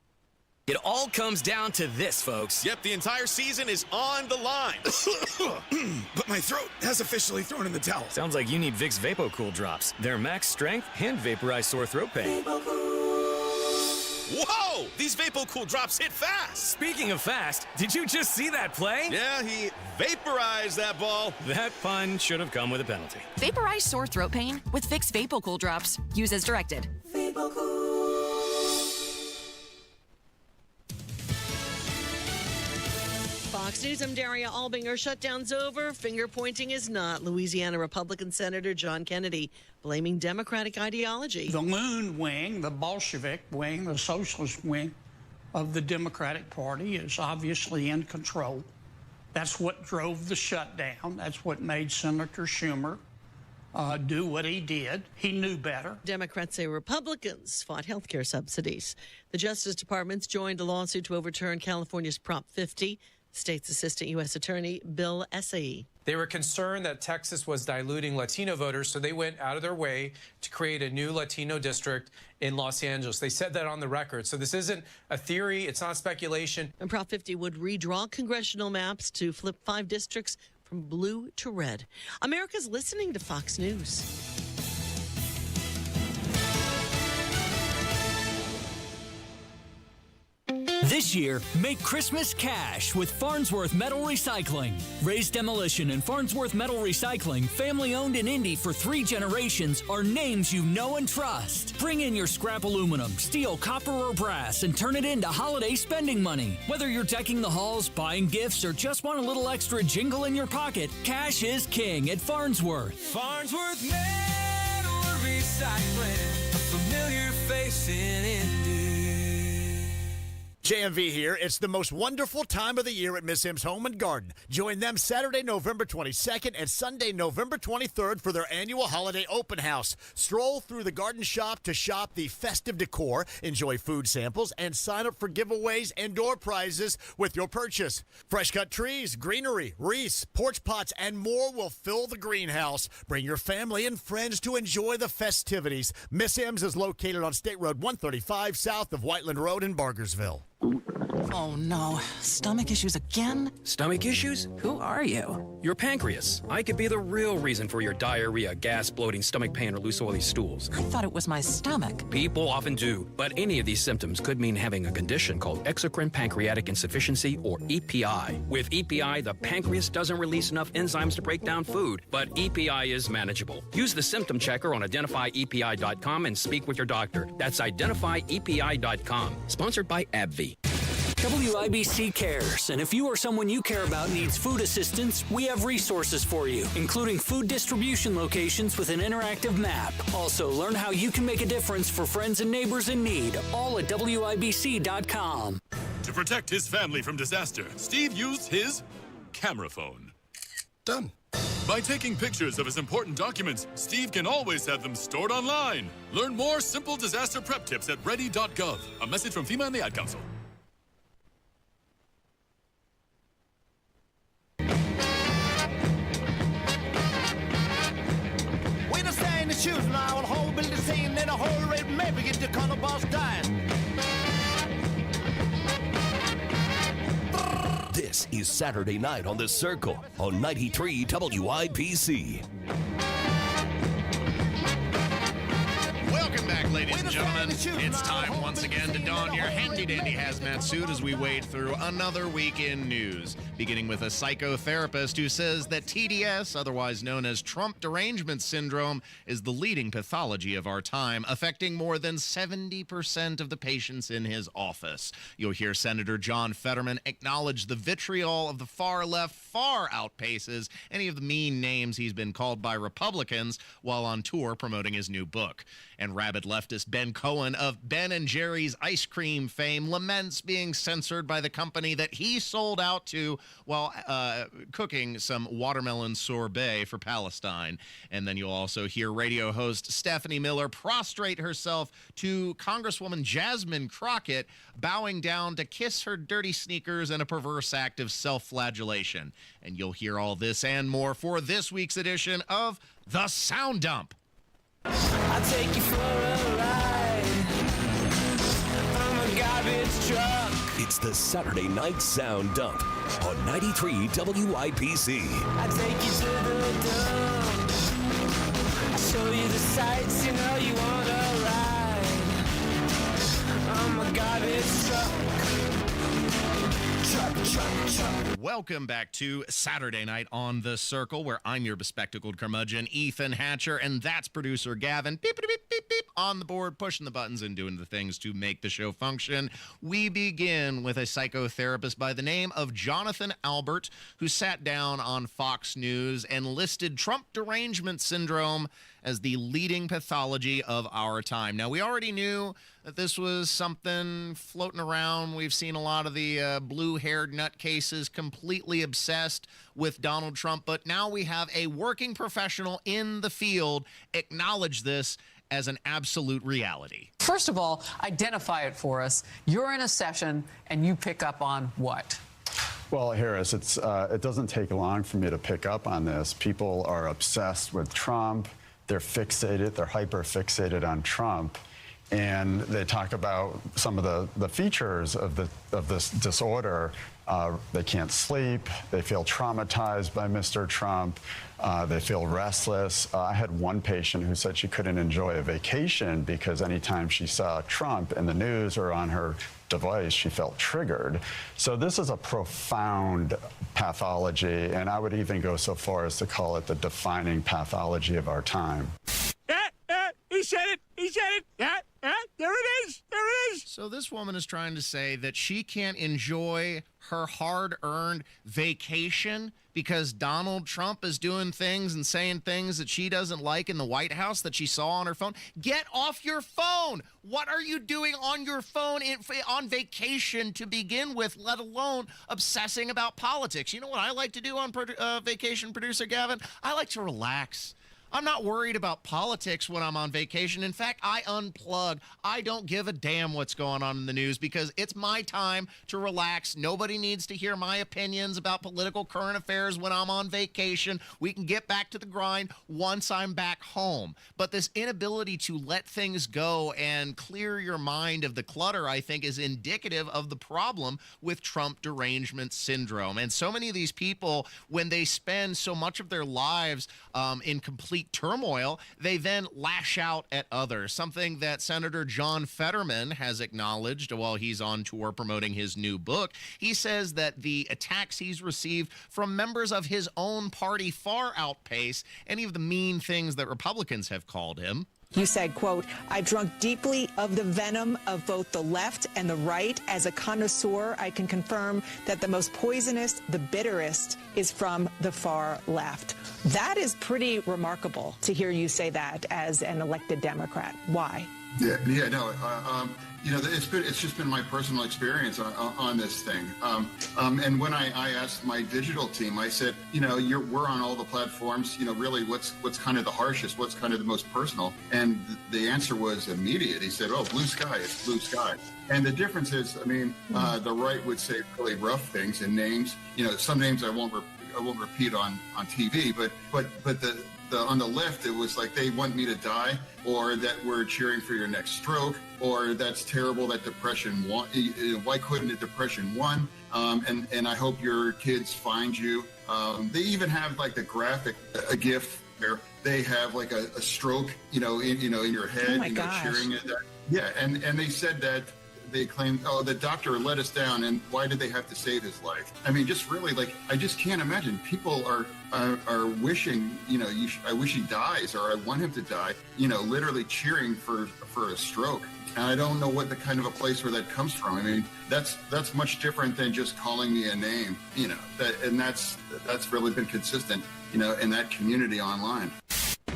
It all comes down to this, folks. Yep, the entire season is on the line. But my throat has officially thrown in the towel. Sounds like you need Vicks VapoCool drops. Their max strength and vaporize sore throat pain. Whoa! These VapoCool drops hit fast. Speaking of fast, did you just see that play? Yeah, he vaporized that ball. That pun should have come with a penalty. Vaporize sore throat pain with Vicks VapoCool drops. Use as directed. Fox News, I'm Daria Albinger. Shutdown's over. Finger pointing is not. Louisiana Republican Senator John Kennedy blaming Democratic ideology. The loon wing, the Bolshevik wing, the socialist wing of the Democratic Party is obviously in control. That's what drove the shutdown. That's what made Senator Schumer do what he did. He knew better. Democrats say Republicans fought health care subsidies. The Justice Department's joined a lawsuit to overturn California's Prop 50. State's Assistant U.S. Attorney Bill Essay. They were concerned that Texas was diluting Latino voters, so they went out of their way to create a new Latino district in Los Angeles. They said that on the record. So this isn't a theory. It's not speculation. And Prop 50 would redraw congressional maps to flip 5 districts from blue to red. America's listening to Fox News. This year, make Christmas cash with Farnsworth Metal Recycling. Ray's Demolition and Farnsworth Metal Recycling, family owned in Indy for 3 generations, are names you know and trust. Bring in your scrap aluminum, steel, copper, or brass and turn it into holiday spending money. Whether you're decking the halls, buying gifts, or just want a little extra jingle in your pocket, cash is king at Farnsworth. Farnsworth Metal Recycling, a familiar face in Indy. JMV here. It's the most wonderful time of the year at Miss M's Home and Garden. Join them Saturday, November 22nd and Sunday, November 23rd for their annual holiday open house. Stroll through the garden shop to shop the festive decor, enjoy food samples, and sign up for giveaways and door prizes with your purchase. Fresh cut trees, greenery, wreaths, porch pots, and more will fill the greenhouse. Bring your family and friends to enjoy the festivities. Miss M's is located on State Road 135 south of Whiteland Road in Bargersville. Oh no, stomach issues again? Stomach issues? Who are you? Your pancreas. I could be the real reason for your diarrhea, gas, bloating, stomach pain, or loose oily stools. I thought it was my stomach. People often do, but any of these symptoms could mean having a condition called exocrine pancreatic insufficiency, or EPI. With EPI, the pancreas doesn't release enough enzymes to break down food, but EPI is manageable. Use the symptom checker on identifyepi.com and speak with your doctor. That's identifyepi.com. Sponsored by AbbVie. WIBC cares, and if you or someone you care about needs food assistance, we have resources for you, including food distribution locations with an interactive map. Also, learn how you can make a difference for friends and neighbors in need, all at WIBC.com. To protect his family from disaster, Steve used his camera phone. Done. By taking pictures of his important documents, Steve can always have them stored online. Learn more simple disaster prep tips at ready.gov. A message from FEMA and the Ad Council. When I stay in the shoes now, the whole building scene in a whole red maybe get the color boss dying. This is Saturday Night on The Circle on 93 WIBC. Welcome back, ladies and gentlemen. It's time once again to don your handy-dandy hazmat suit as we wade through another week in news, beginning with a psychotherapist who says that TDS, otherwise known as Trump derangement syndrome, is the leading pathology of our time, affecting more than 70% of the patients in his office. You'll hear Senator John Fetterman acknowledge the vitriol of the far left far outpaces any of the mean names he's been called by Republicans while on tour promoting his new book. And rabid leftist Ben Cohen of Ben & Jerry's ice cream fame laments being censored by the company that he sold out to while cooking some watermelon sorbet for Palestine. And then you'll also hear radio host Stephanie Miller prostrate herself to Congresswoman Jasmine Crockett, bowing down to kiss her dirty sneakers in a perverse act of self-flagellation. And you'll hear all this and more for this week's edition of The Sound Dump. I'll take you for a ride. I'm a garbage truck. It's the Saturday Night Sound Dump on 93 WIPC. I take you to the dump. I show you the sights, you know you want to ride. I'm a garbage truck. Welcome back to Saturday Night on The Circle, where I'm your bespectacled curmudgeon, Ethan Hatcher, and that's producer Gavin, beep, beep, beep, beep, beep, on the board, pushing the buttons and doing the things to make the show function. We begin with a psychotherapist by the name of Jonathan Albert, who sat down on Fox News and listed Trump derangement syndrome as the leading pathology of our time. Now, we already knew that this was something floating around. We've seen a lot of the blue-haired nutcases completely obsessed with Donald Trump, but now we have a working professional in the field acknowledge this as an absolute reality. First of all, identify it for us. You're in a session, and you pick up on what? Well, Harris, it doesn't take long for me to pick up on this. People are obsessed with Trump. They're fixated, they're hyper-fixated on Trump, and they talk about some of the features of this disorder. They can't sleep, they feel traumatized by Mr. Trump, they feel restless. I had one patient who said she couldn't enjoy a vacation because anytime she saw Trump in the news or on her device, she felt triggered. So this is a profound pathology, and I would even go so far as to call it the defining pathology of our time. He said it! He said it! There it is! There it is! So this woman is trying to say that she can't enjoy her hard-earned vacation because Donald Trump is doing things and saying things that she doesn't like in the White House that she saw on her phone. Get off your phone! What are you doing on your phone on vacation to begin with, let alone obsessing about politics? You know what I like to do on vacation, producer Gavin? I like to relax. I'm not worried about politics when I'm on vacation. In fact, I unplug. I don't give a damn what's going on in the news because it's my time to relax. Nobody needs to hear my opinions about political current affairs when I'm on vacation. We can get back to the grind once I'm back home. But this inability to let things go and clear your mind of the clutter, I think, is indicative of the problem with Trump derangement syndrome. And so many of these people, when they spend so much of their lives in complete turmoil, they then lash out at others, something that Senator John Fetterman has acknowledged while he's on tour promoting his new book. He says that the attacks he's received from members of his own party far outpace any of the mean things that Republicans have called him. You said, quote, "I've drunk deeply of the venom of both the left and the right. As a connoisseur, I can confirm that the most poisonous, the bitterest, is from the far left." That is pretty remarkable to hear you say that as an elected Democrat. Why? No, it's just been my personal experience on this thing. And when I asked my digital team, I said, we're on all the platforms. Really, what's kind of the harshest? What's kind of the most personal? And the answer was immediate. He said, "Oh, blue sky. It's blue sky." And the difference is, the right would say really rough things and names. Some names I won't repeat on TV, but the on the left, it was like they want me to die, or that we're cheering for your next stroke, or that's terrible that depression won. Why couldn't the depression won? And I hope your kids find you. They even have like the graphic, a GIF where they have like a stroke, in your head, cheering at that. Yeah, and they said that. They claimed, the doctor let us down, and why did they have to save his life? Just really, I just can't imagine. People are wishing, I wish he dies, or I want him to die, literally cheering for a stroke. And I don't know what the kind of a place where that comes from. That's much different than just calling me a name, and that's really been consistent, in that community online.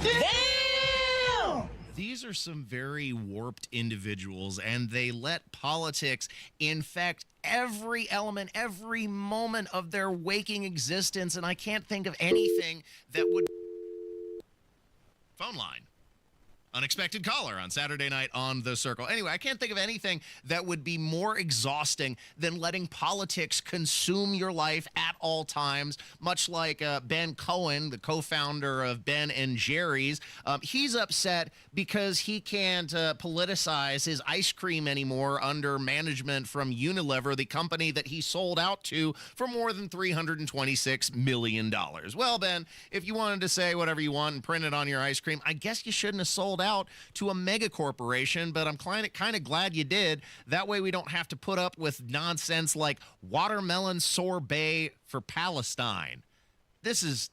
Damn! These are some very warped individuals, and they let politics infect every element, every moment of their waking existence, and I can't think of anything that would... Phone line. Unexpected caller on Saturday night on The Circle. Anyway, I can't think of anything that would be more exhausting than letting politics consume your life at all times, much like Ben Cohen, the co-founder of Ben and Jerry's. He's upset because he can't politicize his ice cream anymore under management from Unilever, the company that he sold out to for more than $326 million. Well, Ben, if you wanted to say whatever you want and print it on your ice cream, I guess you shouldn't have sold out to a mega corporation, but I'm kind of glad you did. That way we don't have to put up with nonsense like watermelon sorbet for Palestine. This is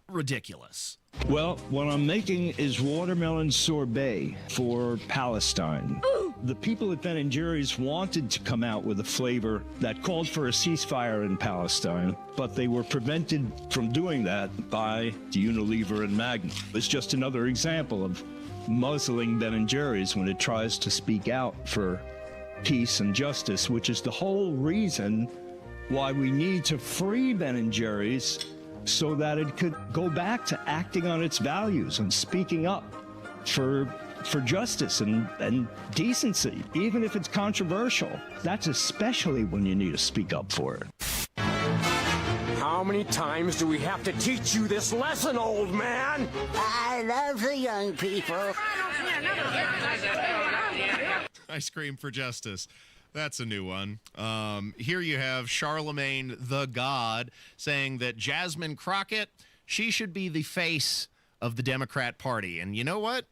ridiculous. Well, what I'm making is watermelon sorbet for Palestine. The people at Ben & Jerry's wanted to come out with a flavor that called for a ceasefire in Palestine, but they were prevented from doing that by Unilever and Magnum. It's just another example of muzzling Ben & Jerry's when it tries to speak out for peace and justice, which is the whole reason why we need to free Ben & Jerry's so that it could go back to acting on its values and speaking up for justice and decency, even if it's controversial. That's especially when you need to speak up for it. How many times do we have to teach you this lesson, old man? I love the young people. Ice cream for justice. That's a new one. Here you have Charlemagne the God saying that Jasmine Crockett, she should be the face of the Democrat Party. And you know what?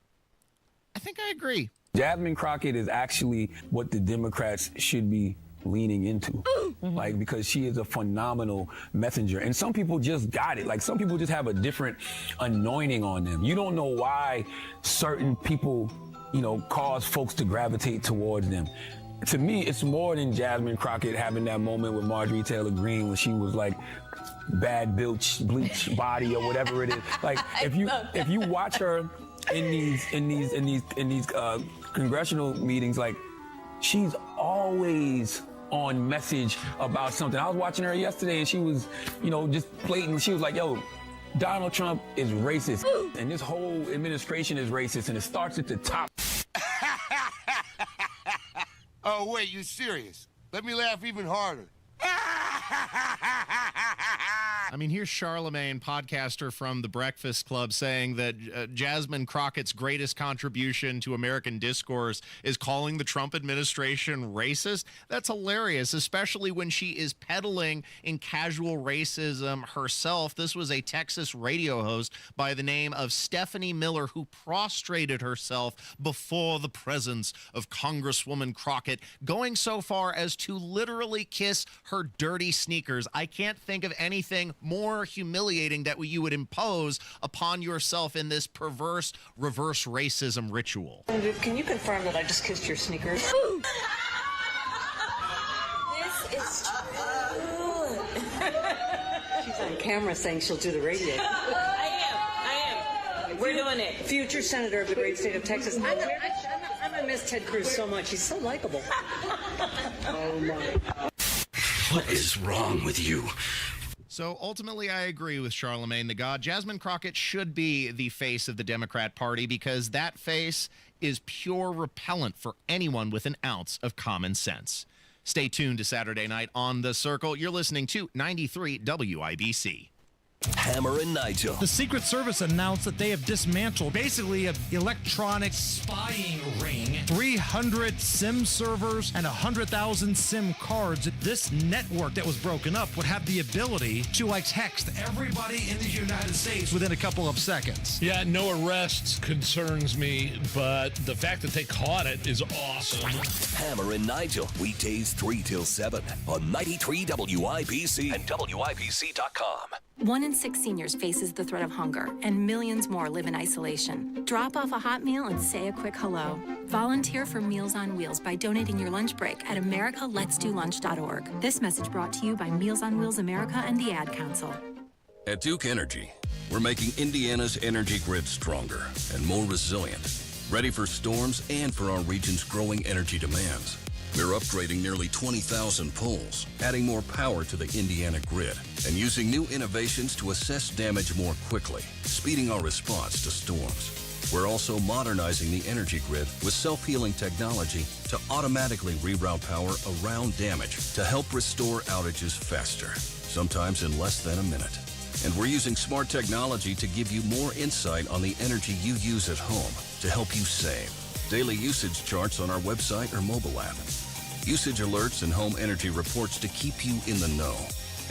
I think I agree. Jasmine Crockett is actually what the Democrats should be leaning into, like, because she is a phenomenal messenger. And some people just got it. Like, some people just have a different anointing on them. You don't know why certain people, cause folks to gravitate towards them. To me, it's more than Jasmine Crockett having that moment with Marjorie Taylor Greene when she was like bad bleach body or whatever it is. Like, if you watch her in these congressional meetings, like, she's always on message about something. I was watching her yesterday and she was, just blatant. She was like, yo, Donald Trump is racist and this whole administration is racist, and it starts at the top. Oh, wait, you serious? Let me laugh even harder. I mean, here's Charlemagne, podcaster from The Breakfast Club, saying that Jasmine Crockett's greatest contribution to American discourse is calling the Trump administration racist. That's hilarious, especially when she is peddling in casual racism herself. This was a Texas radio host by the name of Stephanie Miller who prostrated herself before the presence of Congresswoman Crockett, going so far as to literally kiss her dirty sneakers. I can't think of anything more humiliating that you would impose upon yourself in this perverse reverse racism ritual. Can you confirm that I just kissed your sneakers? This is true. She's on camera saying she'll do the radio. I am. We're doing it. Future senator of the great state of Texas. I miss Ted Cruz so much. He's so likable. Oh my. What is wrong with you? So ultimately, I agree with Charlemagne the God. Jasmine Crockett should be the face of the Democrat Party because that face is pure repellent for anyone with an ounce of common sense. Stay tuned to Saturday Night on The Circle. You're listening to 93 WIBC. Hammer and Nigel. The Secret Service announced that they have dismantled basically an electronic spying ring, 300 SIM servers, and 100,000 SIM cards. This network that was broken up would have the ability to text everybody in the United States within a couple of seconds. Yeah, no arrests concerns me, but the fact that they caught it is awesome. Hammer and Nigel, weekdays 3 till 7 on 93 WIBC and WIBC.com. 1 in 6 seniors faces the threat of hunger, and millions more live in isolation. Drop off a hot meal and say a quick hello. Volunteer for Meals on Wheels by donating your lunch break at americaletsdolunch.org. This message brought to you by Meals on Wheels America and the Ad Council. At Duke Energy, we're making Indiana's energy grid stronger and more resilient ready for storms and for our region's growing energy demands. We're upgrading nearly 20,000 poles, adding more power to the Indiana grid, and using new innovations to assess damage more quickly, speeding our response to storms. We're also modernizing the energy grid with self-healing technology to automatically reroute power around damage to help restore outages faster, sometimes in less than a minute. And we're using smart technology to give you more insight on the energy you use at home to help you save. Daily usage charts on our website or mobile app. Usage alerts and home energy reports to keep you in the know.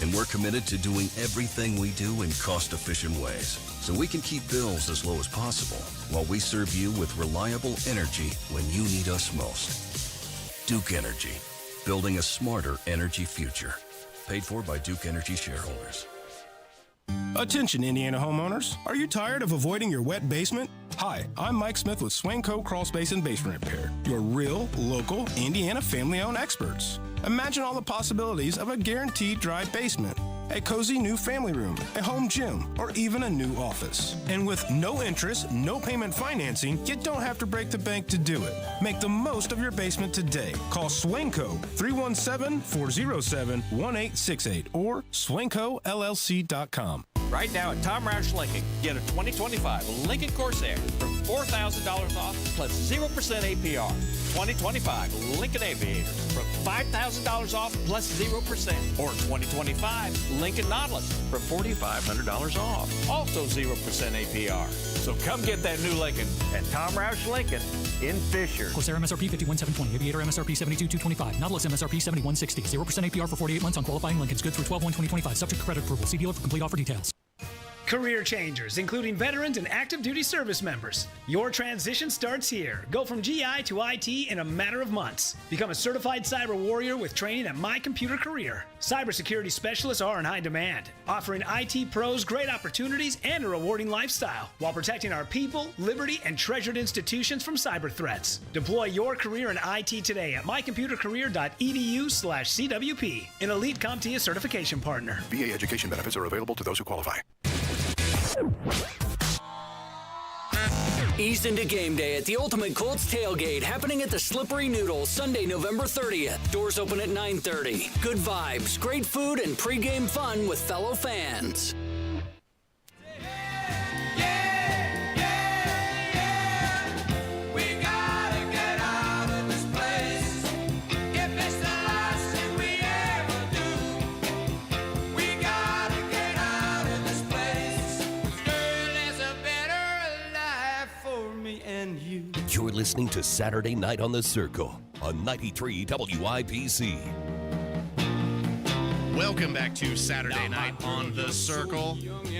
And we're committed to doing everything we do in cost-efficient ways so we can keep bills as low as possible while we serve you with reliable energy when you need us most. Duke Energy, building a smarter energy future. Paid for by Duke Energy shareholders. Attention, Indiana homeowners. Are you tired of avoiding your wet basement? Hi, I'm Mike Smith with Swanco Crawl Space and Basement Repair, your real, local, Indiana family-owned experts. Imagine all the possibilities of a guaranteed dry basement, a cozy new family room, a home gym, or even a new office. And with no interest, no payment financing, you don't have to break the bank to do it. Make the most of your basement today. Call Swanco 317-407-1868 or swancollc.com. Right now at Tom Roush Lincoln, get a 2025 Lincoln Corsair for $4,000 off plus 0% APR. 2025 Lincoln Aviator for $5,000 off plus 0%. Or 2025 Lincoln Nautilus for $4,500 off, also 0% APR. So come get that new Lincoln at Tom Roush Lincoln in Fisher. Corsair MSRP 51,720. Aviator MSRP 72,225. Nautilus MSRP 71,60. 0% APR for 48 months on qualifying Lincolns. Good through 12/1/2025. Subject to credit approval. See dealer for complete offer details. Career changers, including veterans and active duty service members. Your transition starts here. Go from GI to IT in a matter of months. Become a certified cyber warrior with training at My Computer Career. Cybersecurity specialists are in high demand, offering IT pros great opportunities and a rewarding lifestyle while protecting our people, liberty, and treasured institutions from cyber threats. Deploy your career in IT today at mycomputercareer.edu/CWP, an elite CompTIA certification partner. VA education benefits are available to those who qualify. Ease into game day at the Ultimate Colts Tailgate, happening at the Slippery Noodle, Sunday, November 30th. Doors open at 9:30. Good vibes, great food, and pregame fun with fellow fans. You're listening to Saturday Night on the Circle on 93 WIPC. Welcome back to Saturday Night on the Circle.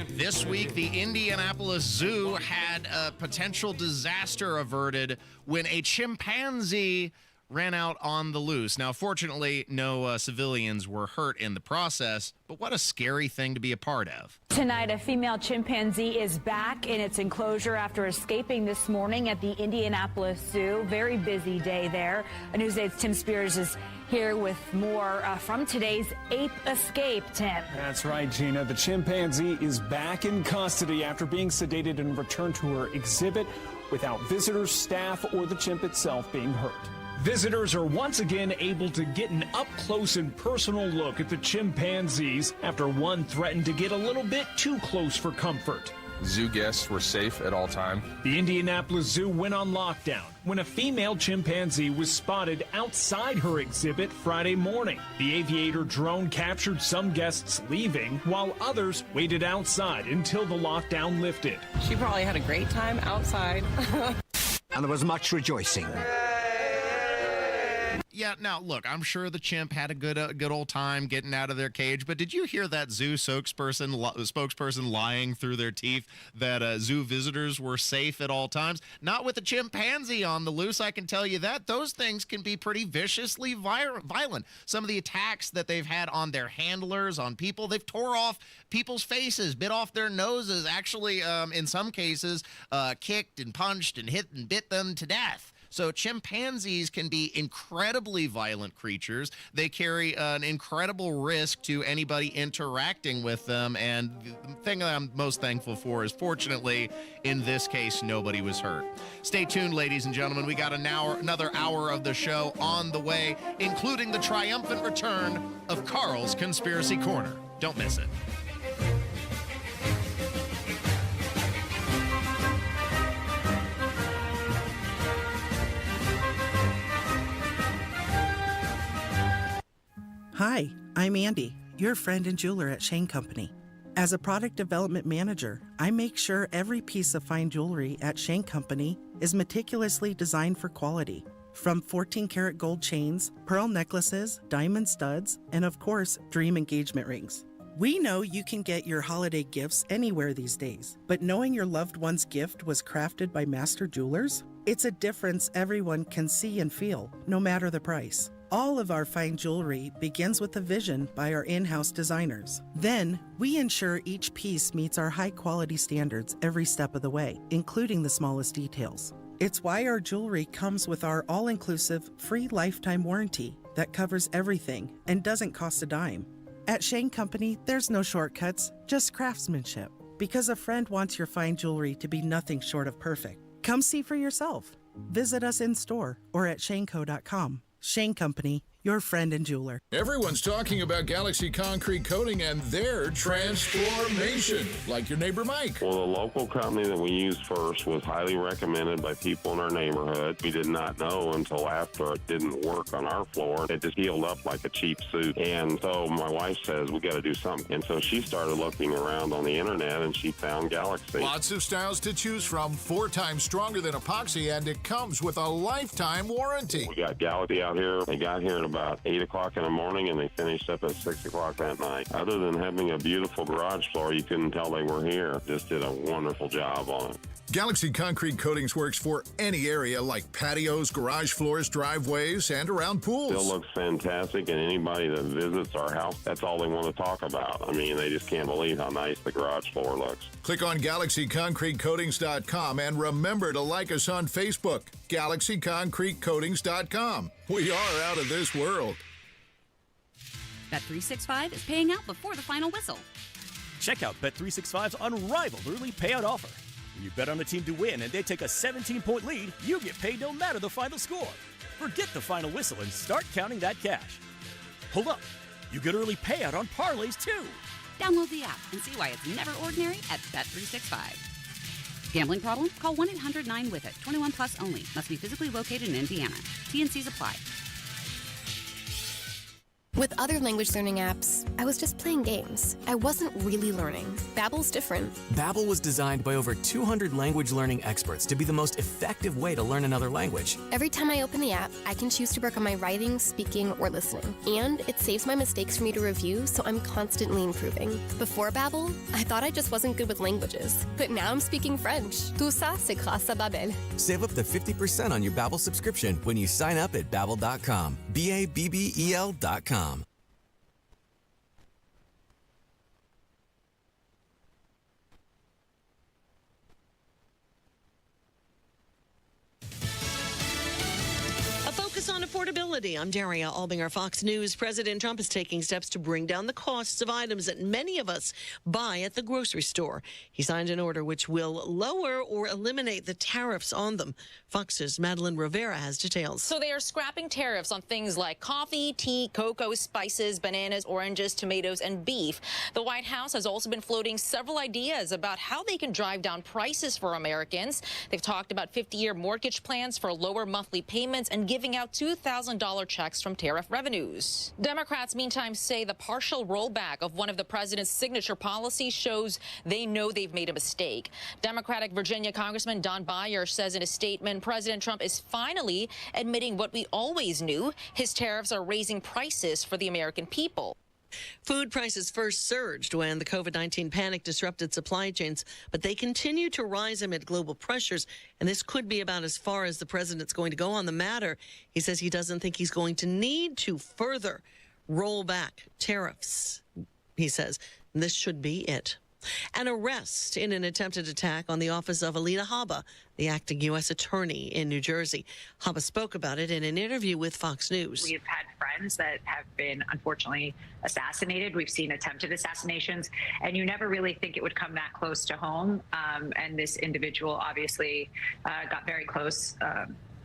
This week, the Indianapolis Zoo had a potential disaster averted when a chimpanzee ran out on the loose. Now, fortunately, no civilians were hurt in the process, but what a scary thing to be a part of. Tonight, a female chimpanzee is back in its enclosure after escaping this morning at the Indianapolis Zoo. Very busy day there. Newsdate's Tim Spears is here with more from today's ape escape, Tim. That's right, Gina. The chimpanzee is back in custody after being sedated and returned to her exhibit without visitors, staff, or the chimp itself being hurt. Visitors are once again able to get an up-close and personal look at the chimpanzees after one threatened to get a little bit too close for comfort. Zoo guests were safe at all time. The Indianapolis Zoo went on lockdown when a female chimpanzee was spotted outside her exhibit Friday morning. The Aviator drone captured some guests leaving, while others waited outside until the lockdown lifted. She probably had a great time outside. And there was much rejoicing. Yeah, now, look, I'm sure the chimp had a good old time getting out of their cage, but did you hear that zoo spokesperson lying through their teeth that zoo visitors were safe at all times? Not with a chimpanzee on the loose, I can tell you that. Those things can be pretty viciously violent. Some of the attacks that they've had on their handlers, on people, they've tore off people's faces, bit off their noses, actually, in some cases, kicked and punched and hit and bit them to death. So chimpanzees can be incredibly violent creatures. They carry an incredible risk to anybody interacting with them. And the thing that I'm most thankful for is, fortunately, in this case, nobody was hurt. Stay tuned, ladies and gentlemen. We got another hour of the show on the way, including the triumphant return of Carl's Conspiracy Corner. Don't miss it. Hi, I'm Andy, your friend and jeweler at Shane Company. As a product development manager, I make sure every piece of fine jewelry at Shane Company is meticulously designed for quality. From 14-karat gold chains, pearl necklaces, diamond studs, and of course, dream engagement rings. We know you can get your holiday gifts anywhere these days, but knowing your loved one's gift was crafted by master jewelers? It's a difference everyone can see and feel, no matter the price. All of our fine jewelry begins with a vision by our in-house designers. Then, we ensure each piece meets our high-quality standards every step of the way, including the smallest details. It's why our jewelry comes with our all-inclusive, free lifetime warranty that covers everything and doesn't cost a dime. At Shane Company, there's no shortcuts, just craftsmanship. Because a friend wants your fine jewelry to be nothing short of perfect. Come see for yourself. Visit us in-store or at shaneco.com. Shane Company, your friend and jeweler. Everyone's talking about Galaxy Concrete Coating and their transformation, like your neighbor Mike. Well, the local company that we used first was highly recommended by people in our neighborhood. We did not know until after it didn't work on our floor. It just healed up like a cheap suit. And so my wife says, we got to do something. And so she started looking around on the internet and she found Galaxy. Lots of styles to choose from, 4 times stronger than epoxy, and it comes with a lifetime warranty. We got Galaxy out here. They got here at about 8 o'clock in the morning and they finished up at 6 o'clock that night. Other than having a beautiful garage floor, you couldn't tell they were here. Just did a wonderful job on it. Galaxy Concrete Coatings works for any area like patios, garage floors, driveways, and around pools. Still looks fantastic, and anybody that visits our house, that's all they want to talk about. I mean, they just can't believe how nice the garage floor looks. Click on GalaxyConcreteCoatings.com and remember to like us on Facebook, GalaxyConcreteCoatings.com. We are out of this world. Bet365 is paying out before the final whistle. Check out Bet365's unrivaled early payout offer. When you bet on a team to win and they take a 17-point lead, you get paid no matter the final score. Forget the final whistle and start counting that cash. Hold up. You get early payout on parlays, too. Download the app and see why it's never ordinary at Bet365. Gambling problem? Call 1-800-9-WITH-IT. 21 plus only. Must be physically located in Indiana. T&Cs apply. With other language learning apps, I was just playing games. I wasn't really learning. Babbel's different. Babbel was designed by over 200 language learning experts to be the most effective way to learn another language. Every time I open the app, I can choose to work on my writing, speaking, or listening. And it saves my mistakes for me to review, so I'm constantly improving. Before Babbel, I thought I just wasn't good with languages. But now I'm speaking French. Tout ça, c'est grâce à Babbel. Save up to 50% on your Babbel subscription when you sign up at Babbel.com. Babbel.com. Focus on affordability. I'm Daria Albinger, Fox News. President Trump is taking steps to bring down the costs of items that many of us buy at the grocery store. He signed an order which will lower or eliminate the tariffs on them. Fox's Madeline Rivera has details. So they are scrapping tariffs on things like coffee, tea, cocoa, spices, bananas, oranges, tomatoes, and beef. The White House has also been floating several ideas about how they can drive down prices for Americans. They've talked about 50-year mortgage plans for lower monthly payments and giving out $2,000 checks from tariff revenues. Democrats, meantime, say the partial rollback of one of the president's signature policies shows they know they've made a mistake. Democratic Virginia Congressman Don Beyer says in a statement, President Trump is finally admitting what we always knew. His tariffs are raising prices for the American people. Food prices first surged when the COVID-19 panic disrupted supply chains, but they continue to rise amid global pressures, and this could be about as far as the president's going to go on the matter. He says he doesn't think he's going to need to further roll back tariffs. He says this should be it. An arrest in an attempted attack on the office of Alina Habba, the acting U.S. attorney in New Jersey. Habba spoke about it in an interview with Fox News. We've had friends that have been, unfortunately, assassinated. We've seen attempted assassinations, and you never really think it would come that close to home. And this individual obviously got very close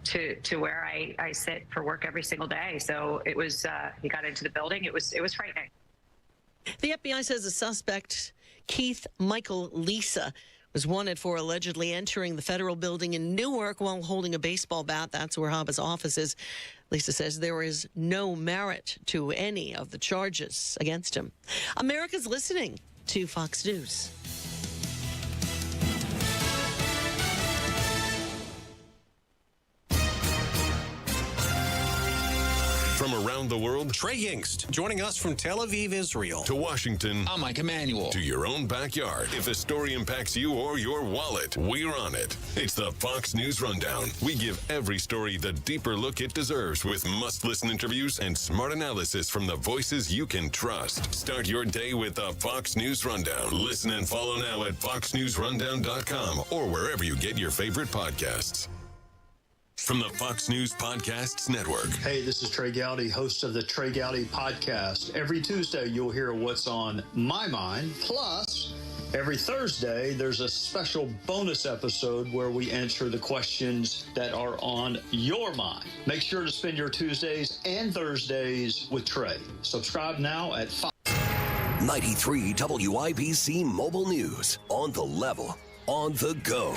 to where I sit for work every single day. So it was, he got into the building. It was frightening. The FBI says the suspect, Keith Michael Lisa, was wanted for allegedly entering the federal building in Newark while holding a baseball bat. That's where Habba's office is. Lisa says there is no merit to any of the charges against him. America's listening to Fox News. From around the world, Trey Yingst, joining us from Tel Aviv, Israel. To Washington, I'm Mike Emanuel. To your own backyard. If a story impacts you or your wallet, we're on it. It's the Fox News Rundown. We give every story the deeper look it deserves with must-listen interviews and smart analysis from the voices you can trust. Start your day with the Fox News Rundown. Listen and follow now at foxnewsrundown.com or wherever you get your favorite podcasts. From the Fox News Podcasts Network. Hey, this is Trey Gowdy, host of the Trey Gowdy Podcast. Every Tuesday, you'll hear what's on my mind. Plus, every Thursday, there's a special bonus episode where we answer the questions that are on your mind. Make sure to spend your Tuesdays and Thursdays with Trey. Subscribe now at 93 WIBC Mobile News. On the level, on the go.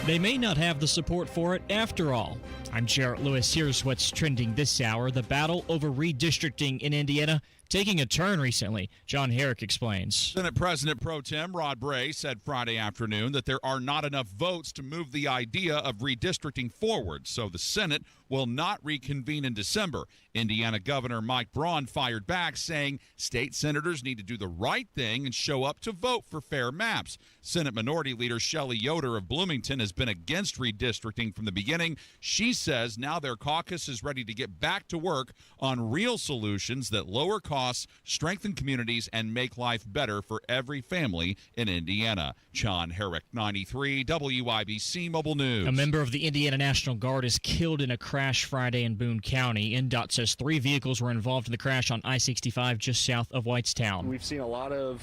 They may not have the support for it after all. I'm Jarrett Lewis. Here's what's trending this hour. The battle over redistricting in Indiana taking a turn recently. John Herrick explains. Senate President Pro Tem Rod Bray said Friday afternoon that there are not enough votes to move the idea of redistricting forward, so the Senate will not reconvene in December. Indiana Governor Mike Braun fired back, saying state senators need to do the right thing and show up to vote for fair maps. Senate Minority Leader Shelley Yoder of Bloomington has been against redistricting from the beginning. She says now their caucus is ready to get back to work on real solutions that lower costs, strengthen communities, and make life better for every family in Indiana. John Herrick, 93 WIBC Mobile News. A member of the Indiana National Guard is killed in a crash Friday in Boone County. NDOT says 3 vehicles were involved in the crash on I-65 just south of Whitestown. We've seen a lot of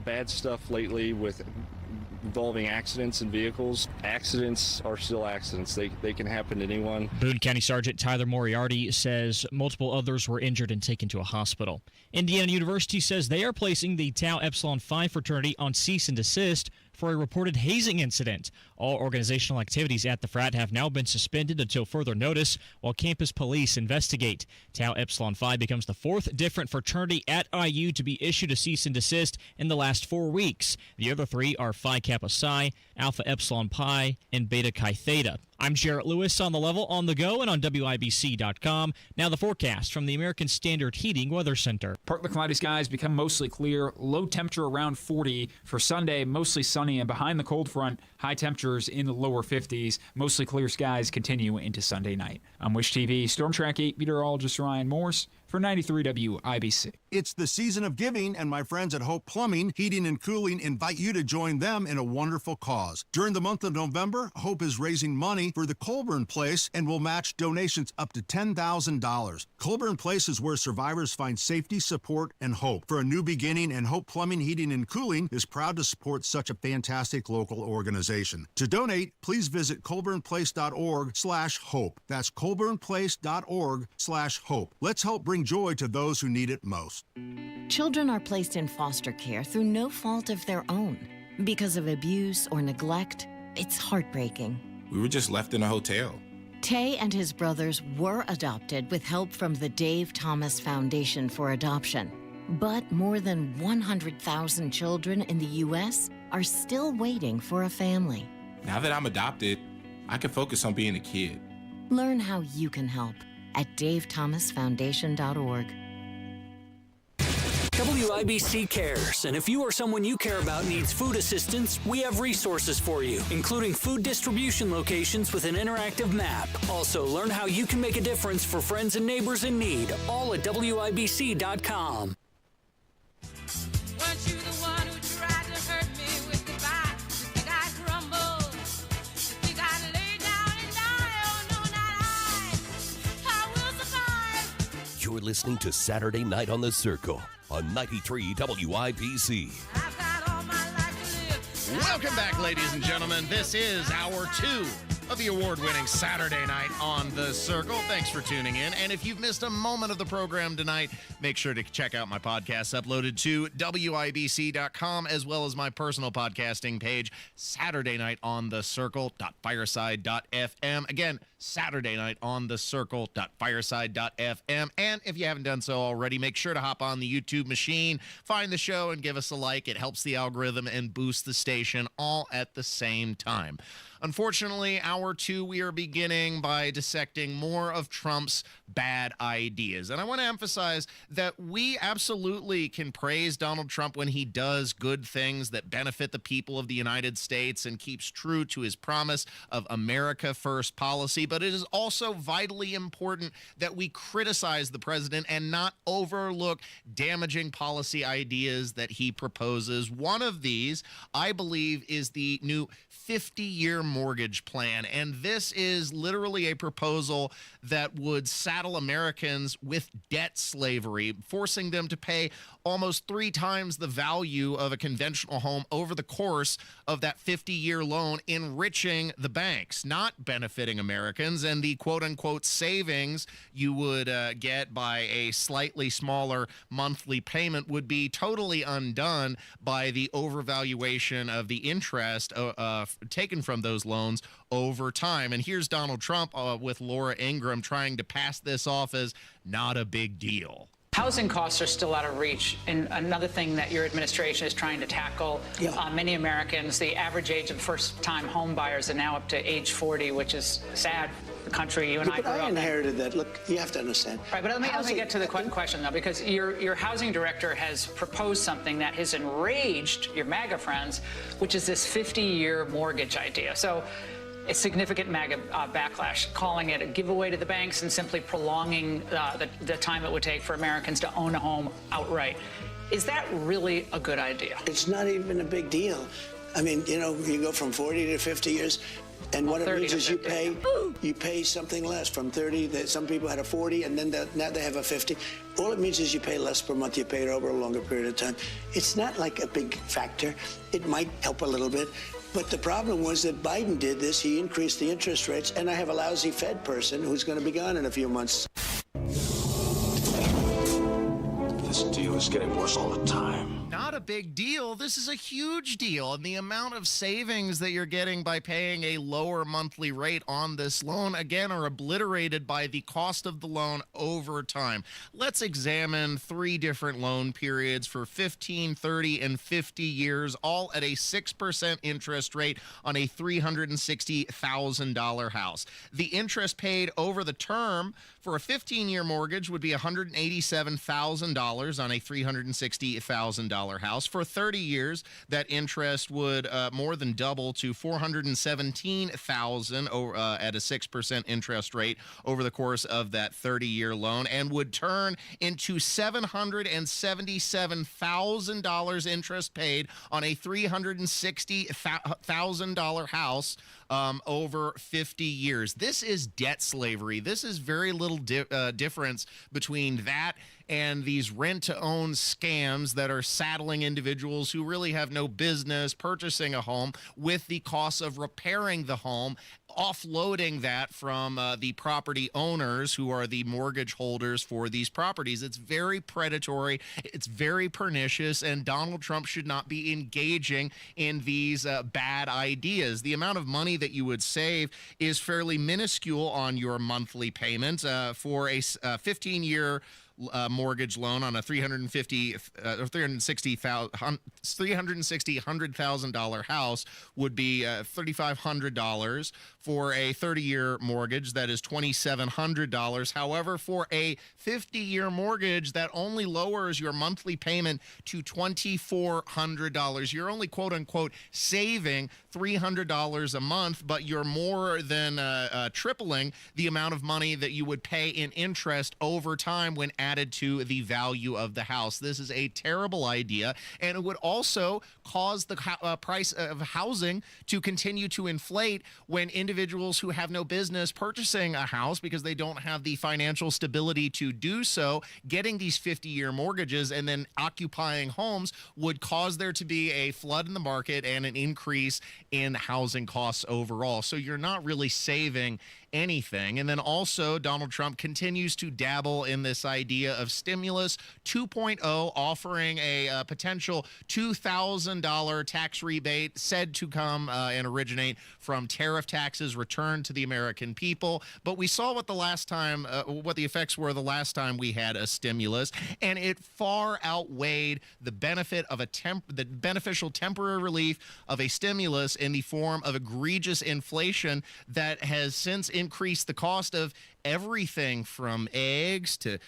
bad stuff lately with involving accidents in vehicles. Accidents are still accidents. They can happen to anyone. Boone County Sergeant Tyler Moriarty says multiple others were injured and taken to a hospital. Indiana University says they are placing the Tau Epsilon Phi fraternity on cease and desist for a reported hazing incident. All organizational activities at the frat have now been suspended until further notice while campus police investigate. Tau Epsilon Phi becomes the 4th different fraternity at IU to be issued a cease and desist in the last 4 weeks. The other 3 are Phi Kappa Psi, Alpha Epsilon Pi, and Beta Chi Theta. I'm Jarrett Lewis on the level, on the go, and on WIBC.com. Now the forecast from the American Standard Heating Weather Center. Partly cloudy skies become mostly clear. Low temperature around 40. For Sunday, mostly sunny and behind the cold front, high temperatures in the lower 50s. Mostly clear skies continue into Sunday night. I'm Wish TV Storm Track 8 meteorologist Ryan Morse for 93 WIBC. It's the season of giving, and my friends at Hope Plumbing, Heating, and Cooling invite you to join them in a wonderful cause. During the month of November, Hope is raising money for the Colburn Place and will match donations up to $10,000. Colburn Place is where survivors find safety, support, and hope for a new beginning, and Hope Plumbing, Heating, and Cooling is proud to support such a fantastic local organization. To donate, please visit colburnplace.org/hope. That's colburnplace.org/hope. Let's help bring joy to those who need it most. Children are placed in foster care through no fault of their own. Because of abuse or neglect, it's heartbreaking. We were just left in a hotel. Tay and his brothers were adopted with help from the Dave Thomas Foundation for Adoption. But more than 100,000 children in the U.S. are still waiting for a family. Now that I'm adopted, I can focus on being a kid. Learn how you can help at davethomasfoundation.org. WIBC cares, and if you or someone you care about needs food assistance, we have resources for you, including food distribution locations with an interactive map. Also, learn how you can make a difference for friends and neighbors in need, all at WIBC.com. Weren't you the one who You're listening to Saturday Night on the Circle on 93 WIBC. Welcome back, ladies and gentlemen. This is hour 2 of the award-winning Saturday Night on the Circle. Thanks for tuning in. And if you've missed a moment of the program tonight, make sure to check out my podcast uploaded to WIBC.com, as well as my personal podcasting page, Saturday Night on the Circle.fireside.fm. Again, Saturday Night on the Circle.fireside.fm. And if you haven't done so already, make sure to hop on the YouTube machine, find the show, and give us a like. It helps the algorithm and boosts the station all at the same time. Unfortunately, hour 2, we are beginning by dissecting more of Trump's bad ideas. And I want to emphasize that we absolutely can praise Donald Trump when he does good things that benefit the people of the United States and keeps true to his promise of America First policy. But it is also vitally important that we criticize the president and not overlook damaging policy ideas that he proposes. One of these, I believe, is the new 50-year mortgage plan. And this is literally a proposal that would saddle Americans with debt slavery, forcing them to pay almost 3 times the value of a conventional home over the course of that 50-year loan, enriching the banks, not benefiting Americans. And the quote-unquote savings you would get by a slightly smaller monthly payment would be totally undone by the overvaluation of the interest taken from those loans over time. And here's Donald Trump with Laura Ingraham trying to pass this off as not a big deal. Housing costs are still out of reach, and another thing that your administration is trying to tackle. Many Americans, the average age of first-time home buyers are now up to age 40, which is sad for the country you and I grew up in. I inherited that. Look, you have to understand. Right, but let me get to the question, though, because your housing director has proposed something that has enraged your MAGA friends, which is this 50-year mortgage idea. So a significant MAGA backlash, calling it a giveaway to the banks and simply prolonging the time it would take for Americans to own a home outright. Is that really a good idea? It's not even a big deal. I mean, you know, you go from 40 to 50 years, and what it means is you pay something less from 30. That some people had a 40, and then now they have a 50. All it means is you pay less per month. You pay it over a longer period of time. It's not like a big factor. It might help a little bit. But the problem was that Biden did this. He increased the interest rates, and I have a lousy Fed person who's going to be gone in a few months. This deal is getting worse all the time. Not a big deal. This is a huge deal. And the amount of savings that you're getting by paying a lower monthly rate on this loan, again, are obliterated by the cost of the loan over time. Let's examine 3 different loan periods for 15, 30, and 50 years, all at a 6% interest rate on a $360,000 house. The interest paid over the term for a 15-year mortgage would be $187,000 on a $360,000 house. For 30 years, that interest would more than double to $417,000 at a 6% interest rate over the course of that 30-year loan, and would turn into $777,000 interest paid on a $360,000 house over 50 years. This is debt slavery. This is very little difference between that and these rent-to-own scams that are saddling individuals who really have no business purchasing a home with the cost of repairing the home, offloading that from the property owners who are the mortgage holders for these properties. It's very predatory. It's very pernicious, and Donald Trump should not be engaging in these bad ideas. The amount of money that you would save is fairly minuscule on your monthly payment for a 15-year mortgage loan on a $100,000 house would be $3,500. For a 30-year mortgage, that is $2,700. However, for a 50-year mortgage, that only lowers your monthly payment to $2,400. You're only, quote-unquote, saving $300 a month, but you're more than tripling the amount of money that you would pay in interest over time when added to the value of the house. This is a terrible idea, and it would also cause the price of housing to continue to inflate when individuals who have no business purchasing a house because they don't have the financial stability to do so, getting these 50-year mortgages and then occupying homes would cause there to be a flood in the market and an increase in housing costs overall. So you're not really saving anything. And then also Donald Trump continues to dabble in this idea of stimulus 2.0, offering a potential $2,000 tax rebate said to come and originate from tariff taxes returned to the American people. But we saw what the last time, what the effects were the last time we had a stimulus, and it far outweighed the benefit of the beneficial temporary relief of a stimulus in the form of egregious inflation that has since increased the cost of everything from eggs to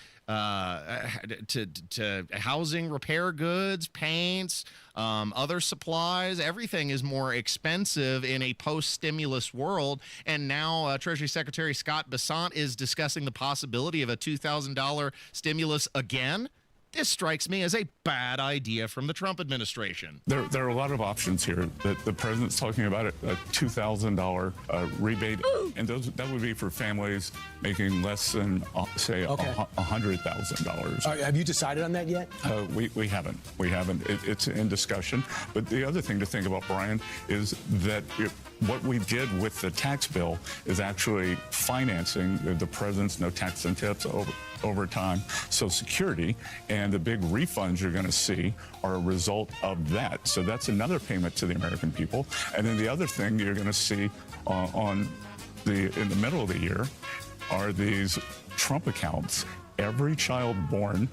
housing repair goods, paints, other supplies. Everything is more expensive in a post-stimulus world. And now Treasury Secretary Scott Bessent is discussing the possibility of a $2,000 stimulus again. This strikes me as a bad idea from the Trump administration. There are a lot of options here. The president's talking about a $2,000 rebate, and that would be for families making less than, say, $100,000. Have you decided on that yet? We haven't. It's in discussion. But the other thing to think about, Brian, is that what we did with the tax bill is actually financing the president's no tax and tips over time. Social Security and the big refunds you're going to see are a result of that. So that's another payment to the American people. And then the other thing you're going to see in the middle of the year are these Trump accounts. Every child born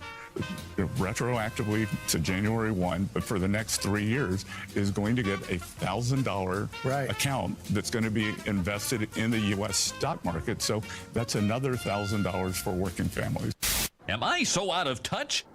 retroactively to January 1, but for the next 3 years, is going to get a $1,000 account that's going to be invested in the U.S. stock market. So that's another $1,000 for working families. Am I so out of touch?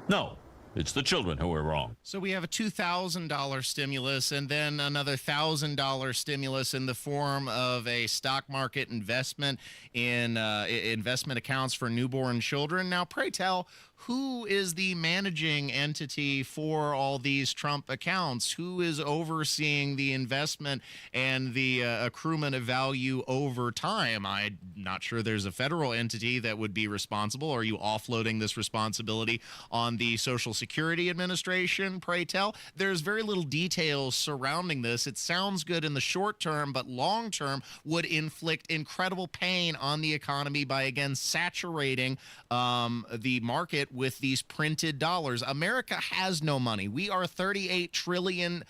No. It's the children who are wrong. So we have a $2,000 stimulus and then another $1,000 stimulus in the form of a stock market investment in investment accounts for newborn children. Now, pray tell, who is the managing entity for all these Trump accounts? Who is overseeing the investment and the accruement of value over time? I'm not sure there's a federal entity that would be responsible. Are you offloading this responsibility on the Social Security Administration, pray tell? There's very little details surrounding this. It sounds good in the short term, but long term would inflict incredible pain on the economy by, again, saturating the market with these printed dollars. America has no money. We are $38 trillion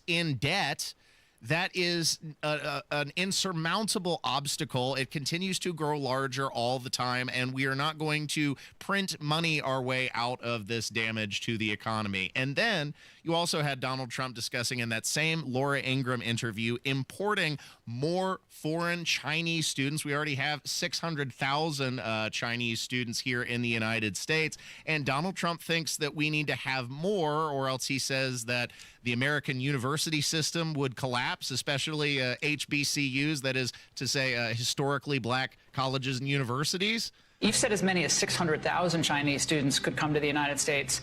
in debt. That is an insurmountable obstacle. It continues to grow larger all the time, and we are not going to print money our way out of this damage to the economy. And then you also had Donald Trump discussing in that same Laura Ingraham interview importing more foreign Chinese students. We already have 600,000 Chinese students here in the United States, and Donald Trump thinks that we need to have more, or else he says that the American university system would collapse, especially HBCUs, that is to say historically black colleges and universities. You've said as many as 600,000 Chinese students could come to the United States.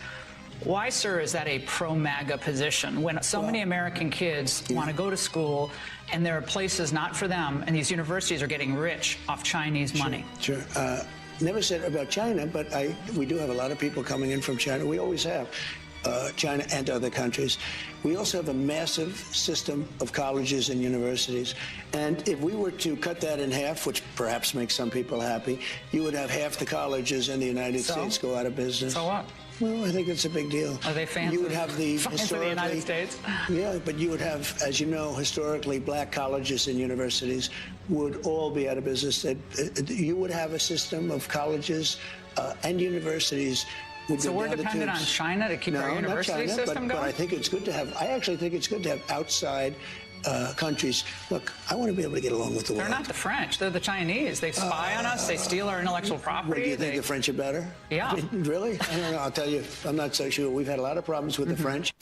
Why, sir, is that a pro-MAGA position when so many American kids want to go to school and there are places not for them, and these universities are getting rich off Chinese money? Sure. Never said about China, but we do have a lot of people coming in from China. We always have. China and other countries. We also have a massive system of colleges and universities. And if we were to cut that in half, which perhaps makes some people happy, you would have half the colleges in the United States go out of business. So what? Well, I think it's a big deal. Are they fans? You would have the fans of the United States? Yeah, but you would have, as you know, historically, black colleges and universities would all be out of business. You would have a system of colleges and universities. So we're dependent on China to keep our university system going? But I think it's good to have. I actually think it's good to have outside countries. Look, I want to be able to get along with the world. They're not the French. They're the Chinese. They spy on us. They steal our intellectual property. Do you think the French are better? Yeah. Really? I don't know. I'll tell you. I'm not so sure. We've had a lot of problems with the French.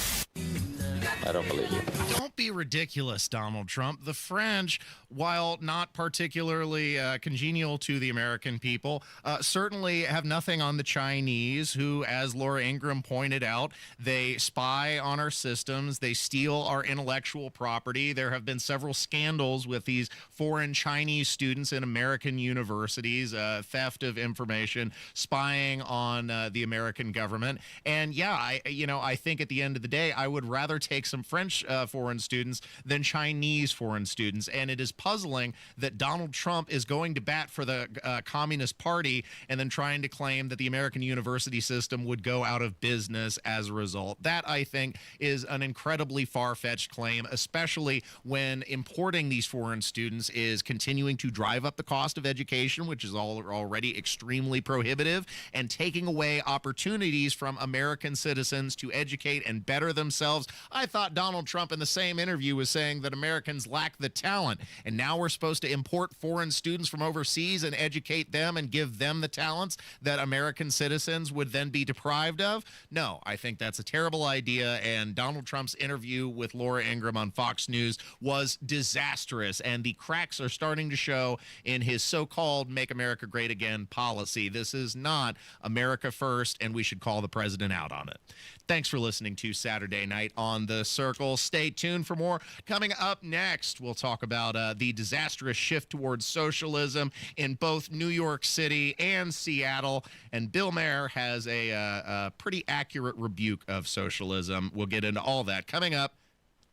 I don't believe you. Don't be be ridiculous, Donald Trump. The French, while not particularly congenial to the American people, certainly have nothing on the Chinese, who, as Laura Ingraham pointed out, they spy on our systems, they steal our intellectual property. There have been several scandals with these foreign Chinese students in American universities, theft of information, spying on the American government. And yeah, I think at the end of the day, I would rather take some French foreign students than Chinese foreign students. And it is puzzling that Donald Trump is going to bat for the Communist Party and then trying to claim that the American university system would go out of business as a result. That, I think, is an incredibly far-fetched claim, especially when importing these foreign students is continuing to drive up the cost of education, which is already extremely prohibitive, and taking away opportunities from American citizens to educate and better themselves. I thought Donald Trump in the same interview was saying that Americans lack the talent, and now we're supposed to import foreign students from overseas and educate them and give them the talents that American citizens would then be deprived of? No, I think that's a terrible idea, and Donald Trump's interview with Laura Ingraham on Fox News was disastrous, and the cracks are starting to show in his so-called Make America Great Again policy. This is not America first, and we should call the president out on it. Thanks for listening to Saturday Night on the Circle. Stay tuned for more. Coming up next, we'll talk about the disastrous shift towards socialism in both New York City and Seattle. And Bill Maher has a pretty accurate rebuke of socialism. We'll get into all that coming up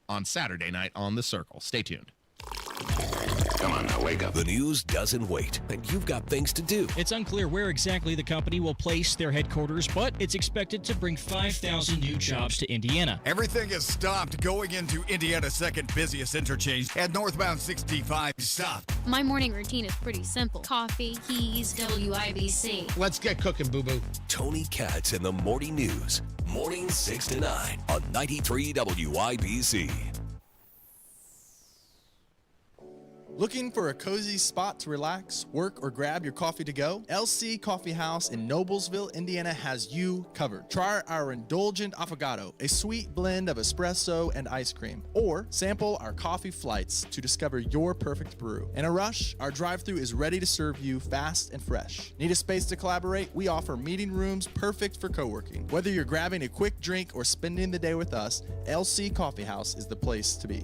on Saturday Night on the Circle. Stay tuned. Come on now, wake up. The news doesn't wait, and you've got things to do. It's unclear where exactly the company will place their headquarters, but it's expected to bring 5,000 new jobs to Indiana. Everything is stopped going into Indiana's second busiest interchange at northbound 65 South. My morning routine is pretty simple. Coffee, keys, WIBC. Let's get cooking, boo-boo. Tony Katz in the Morning News. Morning 6 to 9 on 93 WIBC. Looking for a cozy spot to relax, work, or grab your coffee to go? LC Coffee House in Noblesville, Indiana has you covered. Try our indulgent affogato, a sweet blend of espresso and ice cream. Or sample our coffee flights to discover your perfect brew. In a rush, our drive-thru is ready to serve you fast and fresh. Need a space to collaborate? We offer meeting rooms perfect for co-working. Whether you're grabbing a quick drink or spending the day with us, LC Coffee House is the place to be.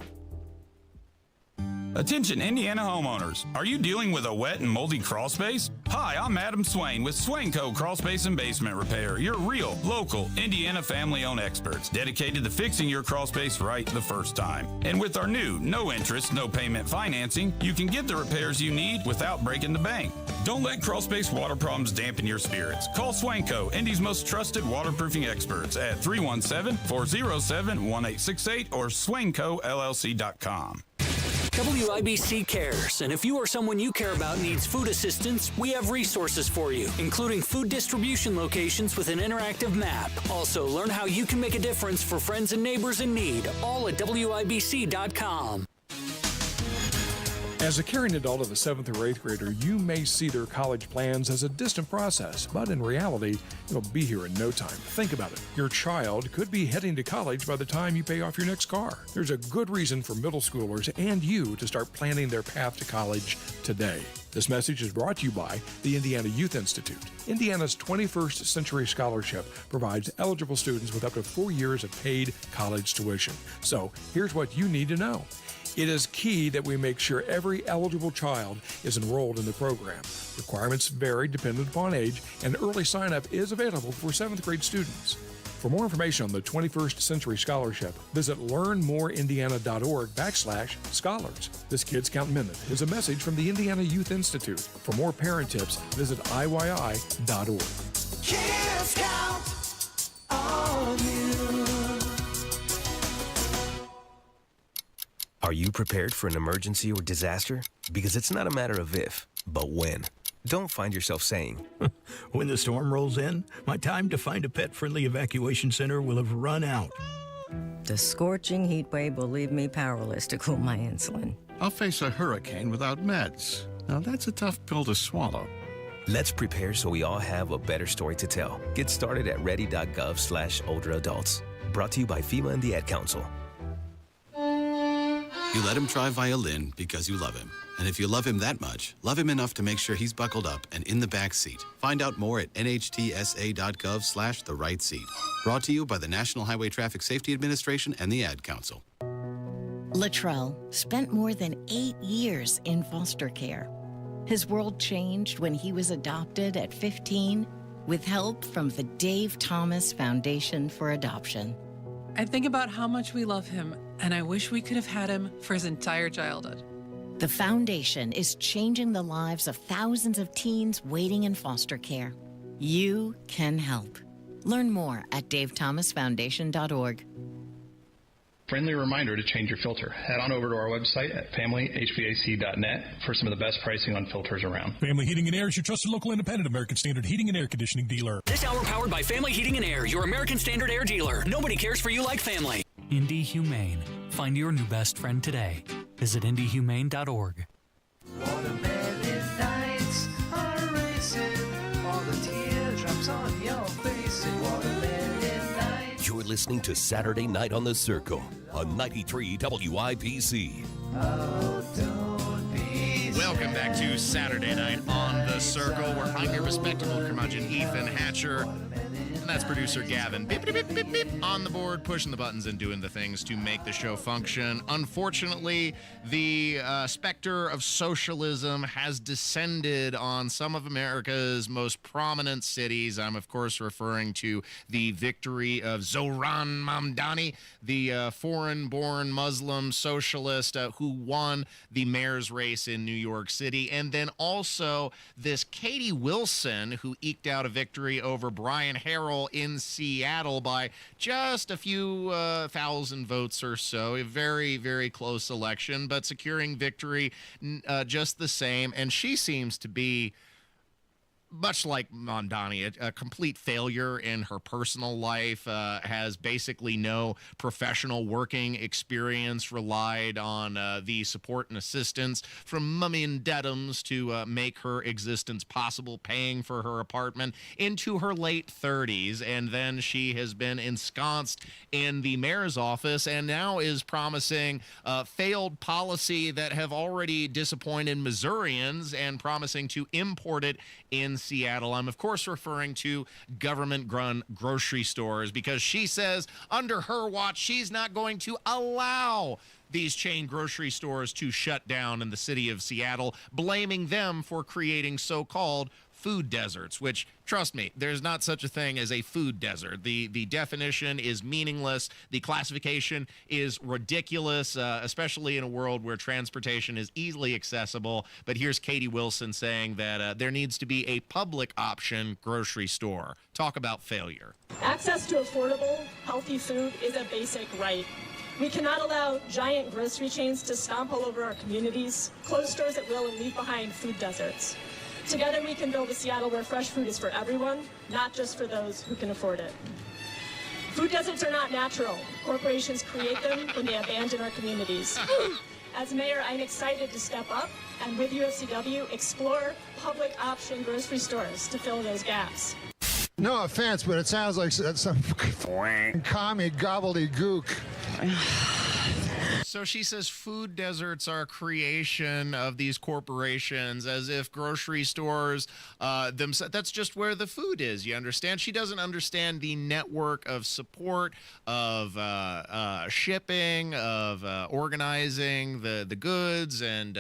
Attention Indiana homeowners, are you dealing with a wet and moldy crawl space? Hi, I'm Adam Swain with Swain Co. Crawl Space and Basement Repair, your real, local, Indiana family-owned experts dedicated to fixing your crawl space right the first time. And with our new, no interest, no payment financing, you can get the repairs you need without breaking the bank. Don't let crawl space water problems dampen your spirits. Call Swain Co., Indy's most trusted waterproofing experts at 317-407-1868 or swaincollc.com. WIBC cares, and if you or someone you care about needs food assistance, we have resources for you, including food distribution locations with an interactive map. Also, learn how you can make a difference for friends and neighbors in need, all at WIBC.com. As a caring adult of a 7th or 8th grader, you may see their college plans as a distant process, but in reality, it'll be here in no time. Think about it. Your child could be heading to college by the time you pay off your next car. There's a good reason for middle schoolers and you to start planning their path to college today. This message is brought to you by the Indiana Youth Institute. Indiana's 21st Century Scholarship provides eligible students with up to 4 years of paid college tuition. So here's what you need to know. It is key that we make sure every eligible child is enrolled in the program. Requirements vary dependent upon age, and early sign-up is available for 7th grade students. For more information on the 21st Century Scholarship, visit learnmoreindiana.org/scholars. This Kids Count Minute is a message from the Indiana Youth Institute. For more parent tips, visit IYI.org. Kids count on you. Are you prepared for an emergency or disaster? Because it's not a matter of if, but when. Don't find yourself saying, when the storm rolls in, my time to find a pet-friendly evacuation center will have run out. The scorching heat wave will leave me powerless to cool my insulin. I'll face a hurricane without meds. Now that's a tough pill to swallow. Let's prepare so we all have a better story to tell. Get started at ready.gov/older adults. Brought to you by FEMA and the Ad Council. You let him try violin because you love him. And if you love him that much, love him enough to make sure he's buckled up and in the back seat. Find out more at nhtsa.gov/the right seat. Brought to you by the National Highway Traffic Safety Administration and the Ad Council. Latrell spent more than 8 years in foster care. His world changed when he was adopted at 15 with help from the Dave Thomas Foundation for Adoption. I think about how much we love him, and I wish we could have had him for his entire childhood. The foundation is changing the lives of thousands of teens waiting in foster care. You can help. Learn more at davethomasfoundation.org. Friendly reminder to change your filter. Head on over to our website at familyhvac.net for some of the best pricing on filters around. Family Heating and Air is your trusted local independent American Standard heating and air conditioning dealer. This hour powered by Family Heating and Air, your American Standard air dealer. Nobody cares for you like family. Indy Humane. Find your new best friend today. Visit indyhumane.org. Watermelon nights are racing, all the teardrops on your face. Watermelon nights. You're listening to Saturday Night on the Circle on 93 WIBC. Oh, don't be Welcome back to Saturday Night on the Circle, where I'm your respectable curmudgeon, Ethan Hatcher. And that's producer Gavin, beep, beep, beep, beep, beep, on the board, pushing the buttons and doing the things to make the show function. Unfortunately, the specter of socialism has descended on some of America's most prominent cities. I'm, of course, referring to the victory of Zohran Mamdani, the foreign-born Muslim socialist who won the mayor's race in New York City. And then also this Katie Wilson, who eked out a victory over Brian Harrell in Seattle by just a few thousand votes or so. A very, very close election, but securing victory just the same. And she seems to be, much like Mamdani, a complete failure in her personal life, has basically no professional working experience, relied on the support and assistance from mummy and dadums to make her existence possible, paying for her apartment into her late 30s. And then she has been ensconced in the mayor's office and now is promising failed policy that have already disappointed Missourians and promising to import it in Seattle. I'm, of course, referring to government-run grocery stores, because she says under her watch, she's not going to allow these chain grocery stores to shut down in the city of Seattle, blaming them for creating so-called food deserts, which, trust me, there's not such a thing as a food desert. The definition is meaningless. The classification is ridiculous, especially in a world where transportation is easily accessible. But here's Katie Wilson saying that there needs to be a public option grocery store. Talk about failure. Access to affordable, healthy food is a basic right. We cannot allow giant grocery chains to stomp all over our communities, close stores at will, and leave behind food deserts. Together we can build a Seattle where fresh food is for everyone, not just for those who can afford it. Food deserts are not natural. Corporations create them when they abandon our communities. As mayor, I'm excited to step up and with UFCW explore public option grocery stores to fill those gaps. No offense, but it sounds like some commie gobbledygook. So she says food deserts are a creation of these corporations, as if grocery stores themselves, that's just where the food is, you understand? She doesn't understand the network of support, of shipping, of organizing the goods and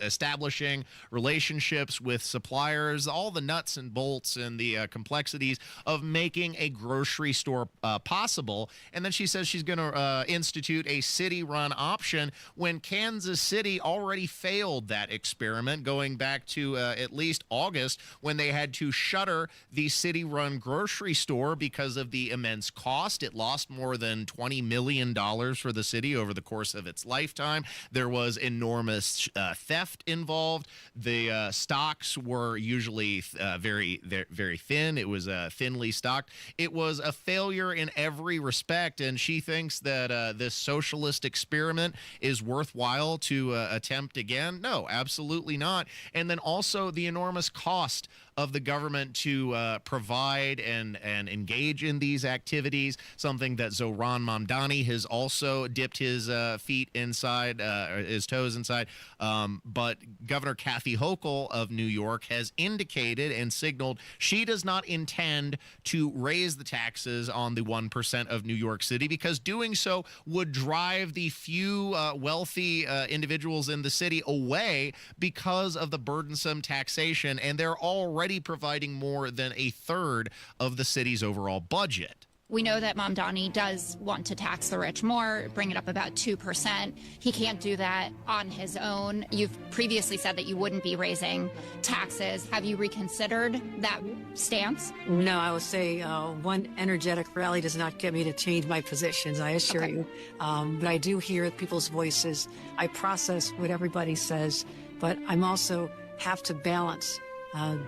establishing relationships with suppliers, all the nuts and bolts and the complexities of making a grocery store possible. And then she says she's going to institute a city-run option when Kansas City already failed that experiment, going back to at least August, when they had to shutter the city-run grocery store because of the immense cost. It lost more than $20 million for the city over the course of its lifetime. There was enormous theft involved. The stocks were usually very, very thin. It was thinly stocked. It was a failure in every respect, and she thinks that this socialist experiment experiment is worthwhile to attempt again? No, absolutely not. And then also the enormous cost of the government to provide and engage in these activities, something that Zohran Mamdani has also dipped his feet inside, his toes inside. But Governor Kathy Hochul of New York has indicated and signaled she does not intend to raise the taxes on the 1% of New York City, because doing so would drive the few wealthy individuals in the city away because of the burdensome taxation, and they're already providing more than a third of the city's overall budget. We know that Mamdani does want to tax the rich more, bring it up about 2%. He can't do that on his own. You've previously said that you wouldn't be raising taxes. Have you reconsidered that stance? No, I would say one energetic rally does not get me to change my positions, I assure you. But I do hear people's voices. I process what everybody says, but I'm also have to balance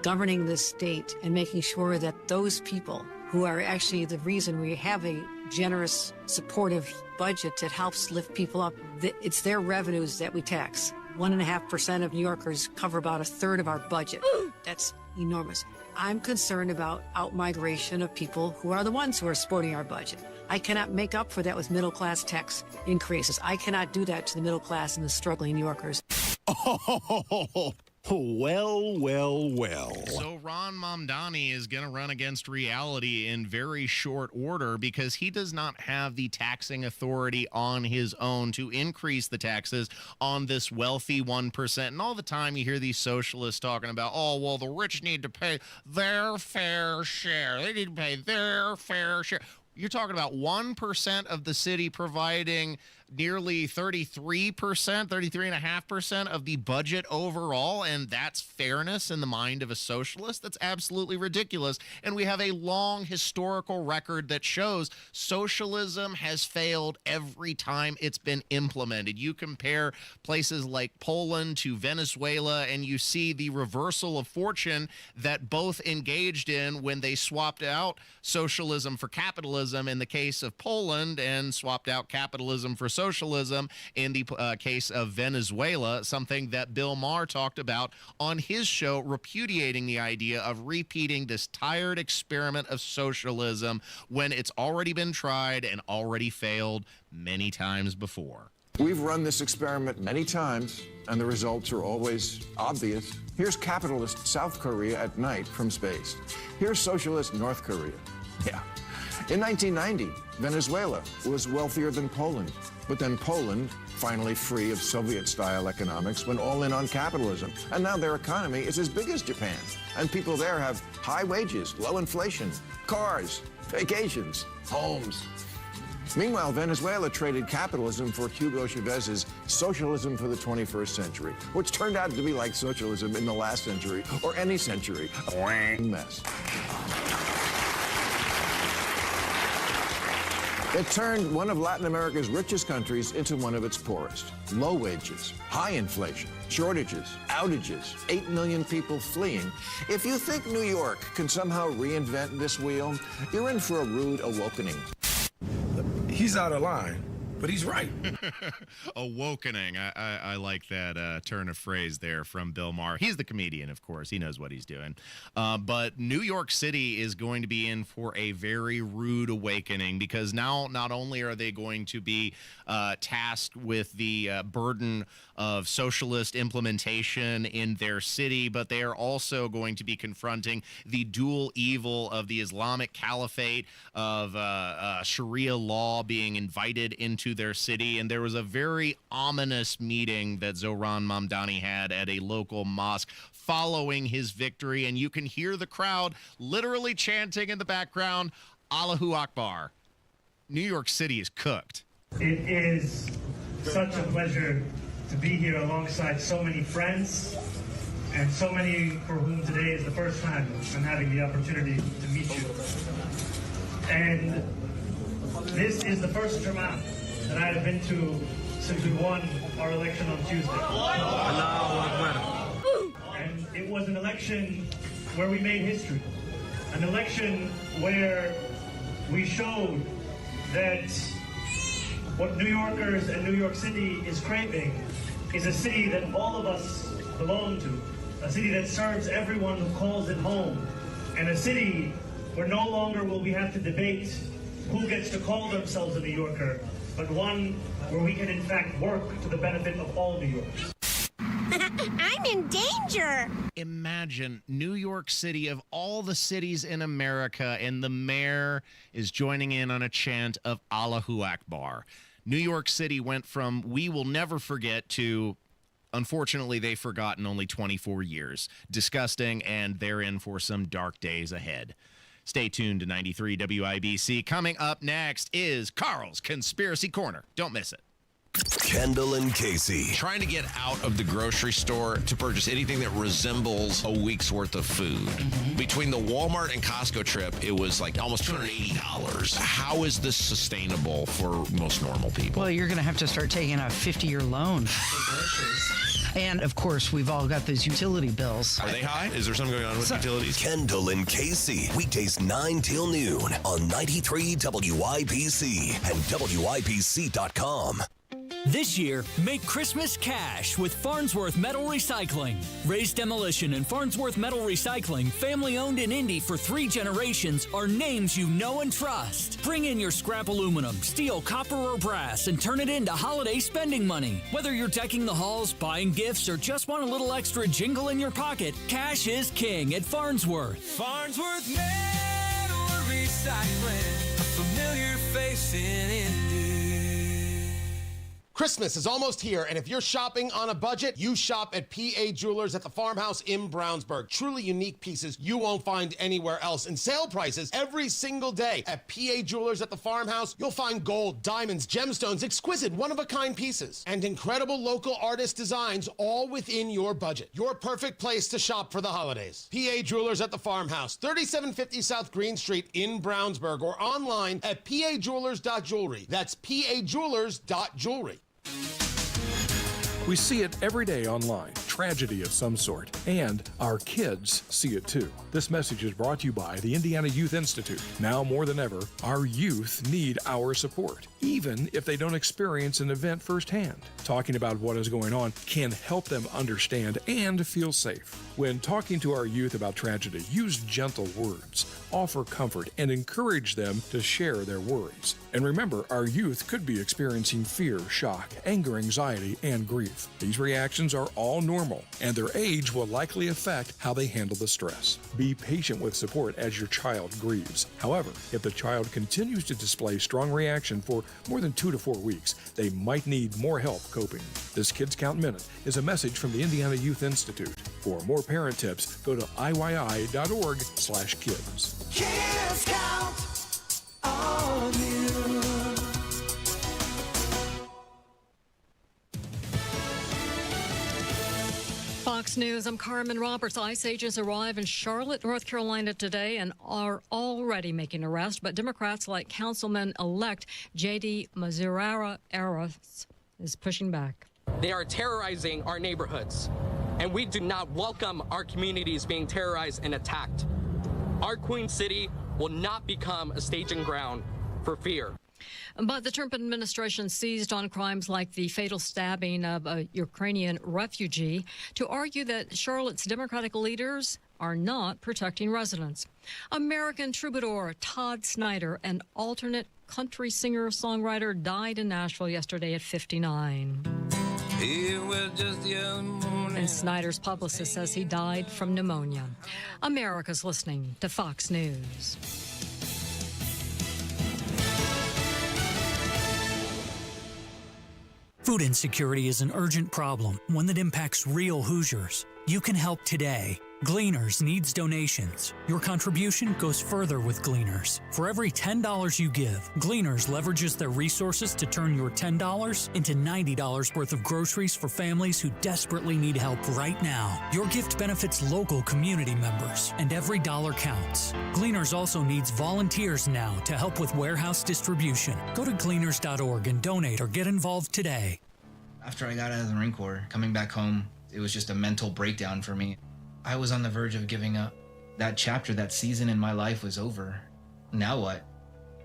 governing this state and making sure that those people who are actually the reason we have a generous, supportive budget that helps lift people up, it's their revenues that we tax. 1.5% of New Yorkers cover about a third of our budget. That's enormous. I'm concerned about outmigration of people who are the ones who are supporting our budget. I cannot make up for that with middle-class tax increases. I cannot do that to the middle class and the struggling New Yorkers. Well. So Ron Mamdani is going to run against reality in very short order, because he does not have the taxing authority on his own to increase the taxes on this wealthy 1%. And all the time you hear these socialists talking about, oh, well, the rich need to pay their fair share. They need to pay their fair share. You're talking about 1% of the city providing nearly 33.5% of the budget overall, and that's fairness in the mind of a socialist? That's absolutely ridiculous. And we have a long historical record that shows socialism has failed every time it's been implemented. You compare places like Poland to Venezuela, and you see the reversal of fortune that both engaged in when they swapped out socialism for capitalism in the case of Poland, and swapped out capitalism for socialism in the case of Venezuela, something that Bill Maher talked about on his show, repudiating the idea of repeating this tired experiment of socialism when it's already been tried and already failed many times before. We've run this experiment many times, and the results are always obvious. Here's capitalist South Korea at night from space. Here's socialist North Korea. Yeah. In 1990, Venezuela was wealthier than Poland. But then Poland, finally free of Soviet-style economics, went all in on capitalism. And now their economy is as big as Japan. And people there have high wages, low inflation, cars, vacations, homes. Meanwhile, Venezuela traded capitalism for Hugo Chavez's socialism for the 21st century, which turned out to be like socialism in the last century, or any century. A mess. It turned one of Latin America's richest countries into one of its poorest. Low wages, high inflation, shortages, outages, 8 million people fleeing. If you think New York can somehow reinvent this wheel, you're in for a rude awakening. He's out of line, but he's right. Awakening. I like that turn of phrase there from Bill Maher. He's the comedian, of course. He knows what he's doing. But New York City is going to be in for a very rude awakening, because now not only are they going to be tasked with the burden of socialist implementation in their city, but they are also going to be confronting the dual evil of the Islamic Caliphate, of Sharia law being invited into their city. And there was a very ominous meeting that Zohran Mamdani had at a local mosque following his victory, and you can hear the crowd literally chanting in the background, Allahu Akbar. New York City is cooked. It is such a pleasure to be here alongside so many friends, and so many for whom today is the first time I'm having the opportunity to meet you. And this is the first Jumu'ah that I have been to since we won our election on Tuesday. And it was an election where we made history. An election where we showed that What New Yorkers and New York City is craving is a city that all of us belong to, a city that serves everyone who calls it home, and a city where no longer will we have to debate who gets to call themselves a New Yorker, but one where we can in fact work to the benefit of all New Yorkers. I'm in danger. Imagine New York City, of all the cities in America, and the mayor is joining in on a chant of Allahu Akbar. New York City went from "we will never forget" to, unfortunately, they've forgotten only 24 years. Disgusting, and they're in for some dark days ahead. Stay tuned to 93 WIBC. Coming up next is Carl's Conspiracy Corner. Don't miss it. Kendall and Casey. Trying to get out of the grocery store to purchase anything that resembles a week's worth of food. Between the Walmart and Costco trip, it was like almost $280. How is this sustainable for most normal people? Well, you're going to have to start taking a 50-year loan for groceries. And, of course, we've all got those utility bills. Are they high? Is there something going on with utilities? Kendall and Casey. Weekdays 9 till noon on 93 WIBC and WIBC.com. This year, make Christmas cash with Farnsworth Metal Recycling. Ray's Demolition and Farnsworth Metal Recycling, family owned in Indy for 3 generations, are names you know and trust. Bring in your scrap aluminum, steel, copper, or brass and turn it into holiday spending money. Whether you're decking the halls, buying gifts, or just want a little extra jingle in your pocket, cash is king at Farnsworth. Farnsworth Metal Recycling, a familiar face in Indy. Christmas is almost here, and if you're shopping on a budget, you shop at PA Jewelers at the Farmhouse in Brownsburg. Truly unique pieces you won't find anywhere else. And sale prices every single day. At PA Jewelers at the Farmhouse, you'll find gold, diamonds, gemstones, exquisite, one-of-a-kind pieces, and incredible local artist designs, all within your budget. Your perfect place to shop for the holidays. PA Jewelers at the Farmhouse, 3750 South Green Street in Brownsburg, or online at pajewelers.jewelry. That's pajewelers.jewelry. We see it every day online, tragedy of some sort, and our kids see it too. This message is brought to you by the Indiana Youth Institute. Now more than ever, our youth need our support, even if they don't experience an event firsthand. Talking about what is going on can help them understand and feel safe. When talking to our youth about tragedy, use gentle words, offer comfort, and encourage them to share their worries. And remember, our youth could be experiencing fear, shock, anger, anxiety, and grief. These reactions are all normal, and their age will likely affect how they handle the stress. Be patient with support as your child grieves. However, if the child continues to display strong reaction for more than 2 to 4 weeks, they might need more help coping. This Kids Count Minute is a message from the Indiana Youth Institute. For more parent tips, go to iyy.org/kids. Kids count on you. Fox News, I'm Carmen Roberts. ICE agents arrive in Charlotte, North Carolina today and are already making arrests, but Democrats like Councilman-elect J.D. Mazzurara-Arias is pushing back. They are terrorizing our neighborhoods, and we do not welcome our communities being terrorized and attacked. Our Queen City will not become a staging ground for fear. But the Trump administration seized on crimes like the fatal stabbing of a Ukrainian refugee to argue that Charlotte's Democratic leaders are not protecting residents. American troubadour Todd Snyder, an alternate country singer-songwriter, died in Nashville yesterday at 59. And Snyder's publicist says he died from pneumonia. America's listening to Fox News. Food insecurity is an urgent problem, one that impacts real Hoosiers. You can help today. Gleaners needs donations. Your contribution goes further with Gleaners. For every $10 you give, Gleaners leverages their resources to turn your $10 into $90 worth of groceries for families who desperately need help right now. Your gift benefits local community members, and every dollar counts. Gleaners also needs volunteers now to help with warehouse distribution. Go to gleaners.org and donate or get involved today. After I got out of the Marine Corps, coming back home, it was just a mental breakdown for me. I was on the verge of giving up. That chapter, that season in my life was over. Now what?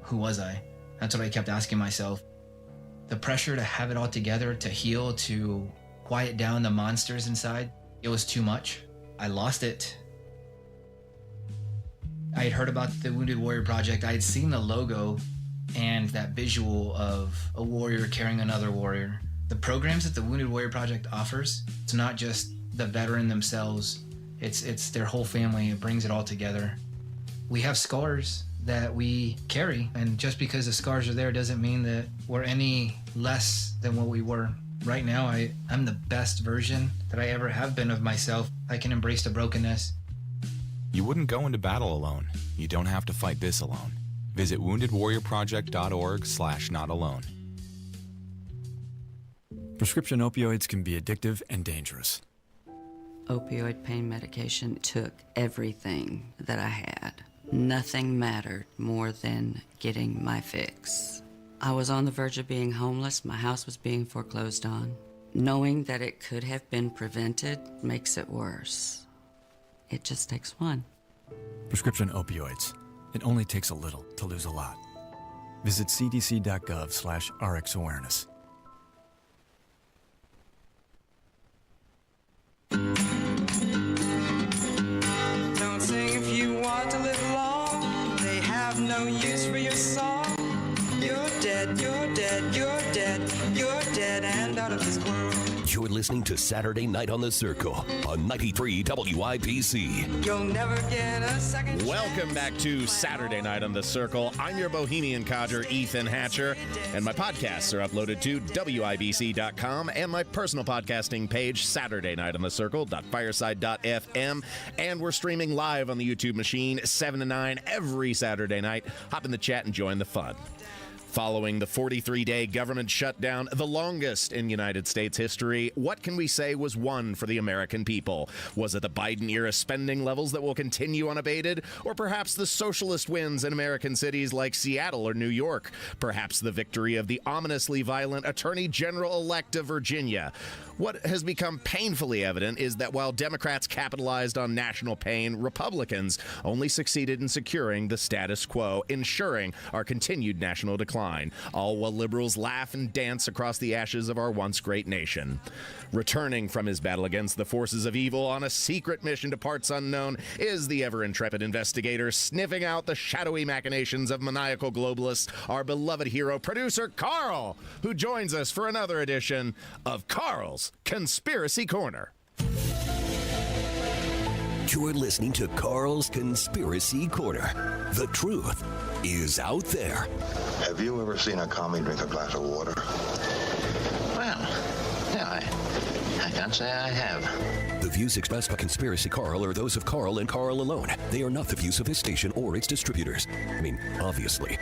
Who was I? That's what I kept asking myself. The pressure to have it all together, to heal, to quiet down the monsters inside, it was too much. I lost it. I had heard about the Wounded Warrior Project. I had seen the logo and that visual of a warrior carrying another warrior. The programs that the Wounded Warrior Project offers, it's not just the veteran themselves, it's their whole family. It brings it all together. We have scars that we carry, and just because the scars are there doesn't mean that we're any less than what we were. Right now, I'm the best version that I ever have been of myself. I can embrace the brokenness. You wouldn't go into battle alone. You don't have to fight this alone. Visit woundedwarriorproject.org/notalone. Prescription opioids can be addictive and dangerous. Opioid pain medication took everything that I had. Nothing mattered more than getting my fix. I was on the verge of being homeless. My house was being foreclosed on. Knowing that it could have been prevented makes it worse. It just takes one. Prescription opioids. It only takes a little to lose a lot. Visit cdc.gov/RxAwareness. Don't sing if you want to live long. They have no use for your song. You're dead, you're dead, you're dead, you're dead and out of this world. You're listening to Saturday Night on the Circle on 93 WIPC. You'll never get a second. Welcome back to Saturday Night on the Circle. I'm your bohemian codger, Ethan Hatcher, and my podcasts are uploaded to WIBC.com and my personal podcasting page, Saturday Night on the Circle.fireside.fm. And we're streaming live on the YouTube machine, 7 to 9 every Saturday night. Hop in the chat and join the fun. Following the 43-day government shutdown, the longest in United States history, what can we say was won for the American people? Was it the Biden-era spending levels that will continue unabated? Or perhaps the socialist wins in American cities like Seattle or New York? Perhaps the victory of the ominously violent Attorney General-elect of Virginia? What has become painfully evident is that while Democrats capitalized on national pain, Republicans only succeeded in securing the status quo, ensuring our continued national decline, all while liberals laugh and dance across the ashes of our once great nation. Returning from his battle against the forces of evil on a secret mission to parts unknown is the ever-intrepid investigator sniffing out the shadowy machinations of maniacal globalists, our beloved hero, producer Carl, who joins us for another edition of Carl's Conspiracy Corner. You're listening to Carl's Conspiracy Corner. The truth is out there. Have you ever seen a commie drink a glass of water? Well, yeah, I can't say I have. The views expressed by Conspiracy Carl are those of Carl and Carl alone. They are not the views of his station or its distributors. I mean, obviously.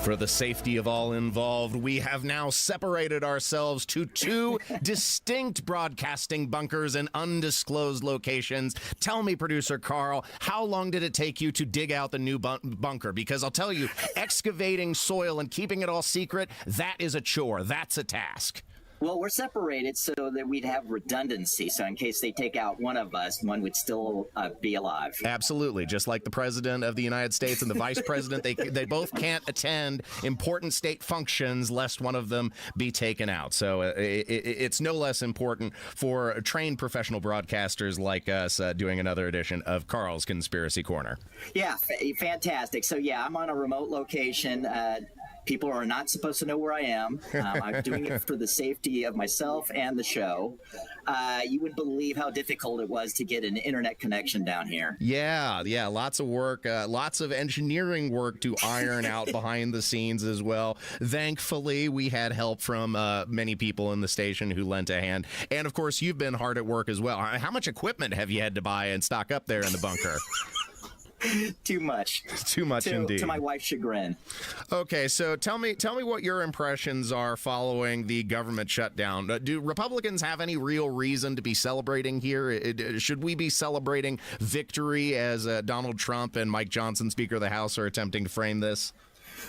For the safety of all involved, we have now separated ourselves to two distinct broadcasting bunkers in undisclosed locations. Tell me, producer Carl, how long did it take you to dig out the new bunker? Because I'll tell you, excavating soil and keeping it all secret, that is a chore. That's a task. Well, we're separated so that we'd have redundancy. So in case they take out one of us, one would still be alive. Absolutely. Just like the president of the United States and the vice president, they both can't attend important state functions lest one of them be taken out. So it's no less important for trained professional broadcasters like us doing another edition of Carl's Conspiracy Corner. Yeah, fantastic. So, yeah, I'm on a remote location. People are not supposed to know where I am. I'm doing it for the safety of myself and the show. You wouldn't believe how difficult it was to get an internet connection down here. Yeah, lots of work, lots of engineering work to iron out behind the scenes as well. Thankfully, we had help from many people in the station who lent a hand. And, of course, you've been hard at work as well. How much equipment have you had to buy and stock up there in the bunker? Too much. Too much indeed. To my wife's chagrin. Okay, so tell me what your impressions are following the government shutdown. Do Republicans have any real reason to be celebrating here? Should we be celebrating victory as Donald Trump and Mike Johnson, Speaker of the House, are attempting to frame this?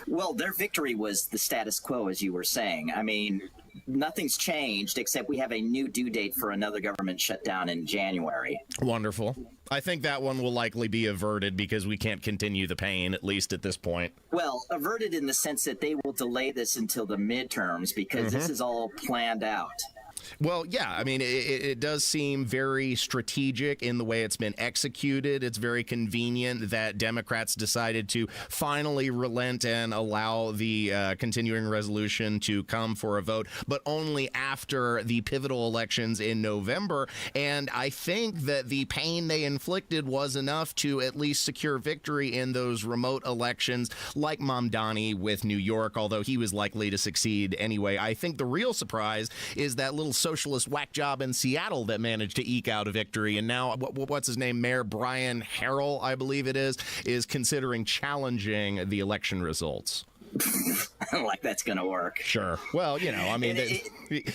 Well, their victory was the status quo, as you were saying. I mean, nothing's changed except we have a new due date for another government shutdown in January. Wonderful. I think that one will likely be averted because we can't continue the pain, at least at this point. Well, averted in the sense that they will delay this until the midterms because this is all planned out. Well, yeah, I mean, it does seem very strategic in the way it's been executed. It's very convenient that Democrats decided to finally relent and allow the continuing resolution to come for a vote, but only after the pivotal elections in November. And I think that the pain they inflicted was enough to at least secure victory in those remote elections, like Mamdani with New York, although he was likely to succeed anyway. I think the real surprise is that little socialist whack job in Seattle that managed to eke out a victory. And now, what's his name? Mayor Brian Harrell, I believe it is considering challenging the election results. Like that's going to work. Sure. Well, you know, I mean,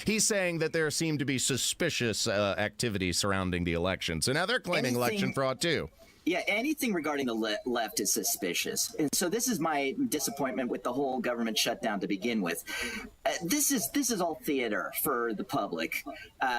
he's saying that there seemed to be suspicious activity surrounding the election. So now they're claiming election fraud, too. Yeah, anything regarding the left is suspicious. And so this is my disappointment with the whole government shutdown to begin with. This is all theater for the public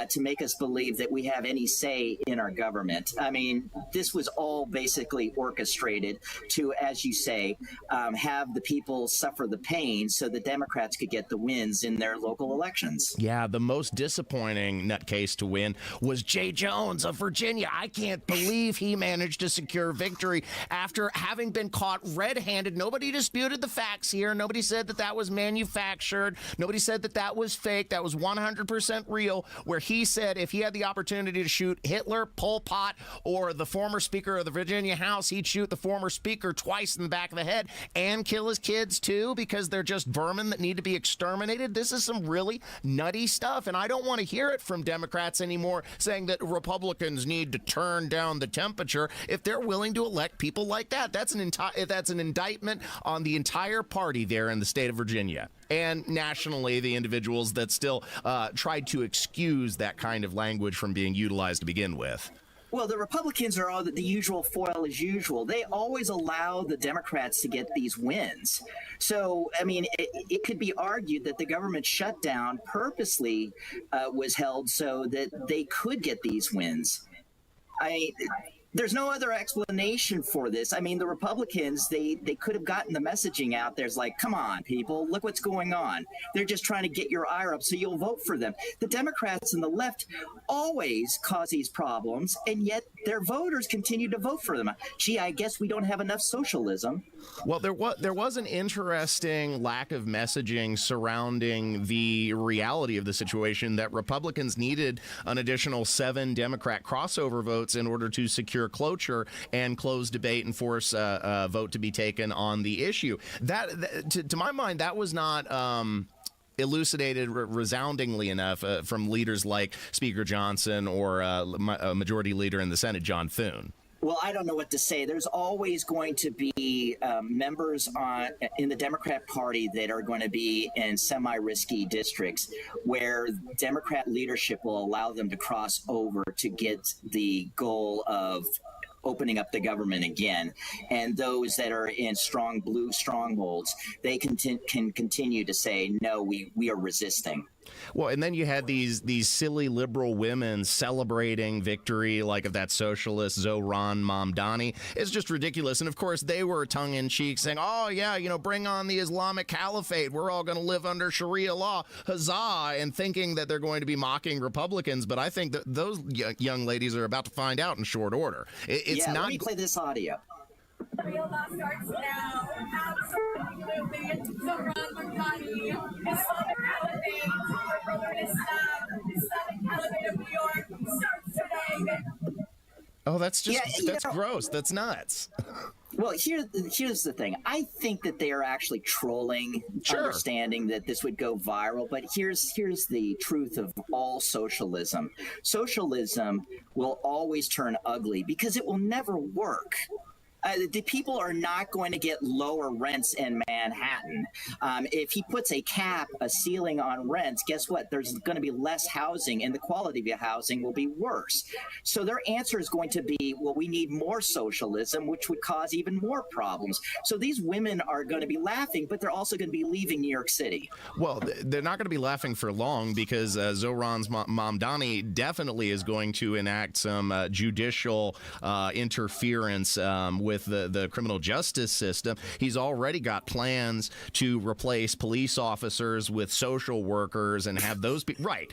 to make us believe that we have any say in our government. I mean, this was all basically orchestrated to, as you say, have the people suffer the pain so the Democrats could get the wins in their local elections. Yeah, the most disappointing nutcase to win was Jay Jones of Virginia. I can't believe he managed to secure victory after having been caught red-handed. Nobody disputed the facts here. Nobody said that that was manufactured. Nobody said that that was fake. That was 100% real, where he said if he had the opportunity to shoot Hitler, Pol Pot, or the former Speaker of the Virginia House, he'd shoot the former Speaker twice in the back of the head and kill his kids, too, because they're just vermin that need to be exterminated. This is some really nutty stuff, and I don't want to hear it from Democrats anymore saying that Republicans need to turn down the temperature. If they're willing to elect people like that, that's an indictment on the entire party there in the state of Virginia. And nationally, the individuals that still tried to excuse that kind of language from being utilized to begin with. Well, the Republicans are all the usual foil as usual. They always allow the Democrats to get these wins. So, I mean, it could be argued that the government shutdown purposely was held so that they could get these wins. There's no other explanation for this. I mean, the Republicans, they could have gotten the messaging out there. It's like, come on, people, look what's going on. They're just trying to get your ire up so you'll vote for them. The Democrats and the left always cause these problems, and yet their voters continue to vote for them. Gee, I guess we don't have enough socialism. Well, there was an interesting lack of messaging surrounding the reality of the situation, that Republicans needed an additional 7 Democrat crossover votes in order to secure cloture and close debate and force a vote to be taken on the issue. That to my mind, that was not elucidated resoundingly enough from leaders like Speaker Johnson or Majority Leader in the Senate, John Thune. Well, I don't know what to say. There's always going to be members in the Democrat Party that are going to be in semi-risky districts where Democrat leadership will allow them to cross over to get the goal of opening up the government again. And those that are in strong blue strongholds, they can continue to say, no, we are resisting. Well, and then you had these silly liberal women celebrating victory, like of that socialist Zohran Mamdani. It's just ridiculous. And of course, they were tongue-in-cheek saying, oh, yeah, you know, bring on the Islamic Caliphate. We're all going to live under Sharia law. Huzzah. And thinking that they're going to be mocking Republicans. But I think that those young ladies are about to find out in short order. Let me play this audio. Real law starts now. Absolutely. Zohran Mamdani, Islamic Caliphate, our brother in Islam, Islamic Caliphate of New York starts today. Oh, that's gross. That's nuts. Well, here's the thing. I think that they are actually trolling, understanding that this would go viral. But here's the truth of all socialism. Socialism will always turn ugly because it will never work. The people are not going to get lower rents in Manhattan. If he puts a ceiling on rents, guess what? There's going to be less housing, and the quality of your housing will be worse. So their answer is going to be, well, we need more socialism, which would cause even more problems. So these women are going to be laughing, but they're also going to be leaving New York City. Well, they're not going to be laughing for long because Zohran Mamdani definitely is going to enact some judicial interference with the criminal justice system. He's already got plans to replace police officers with social workers and have those be right.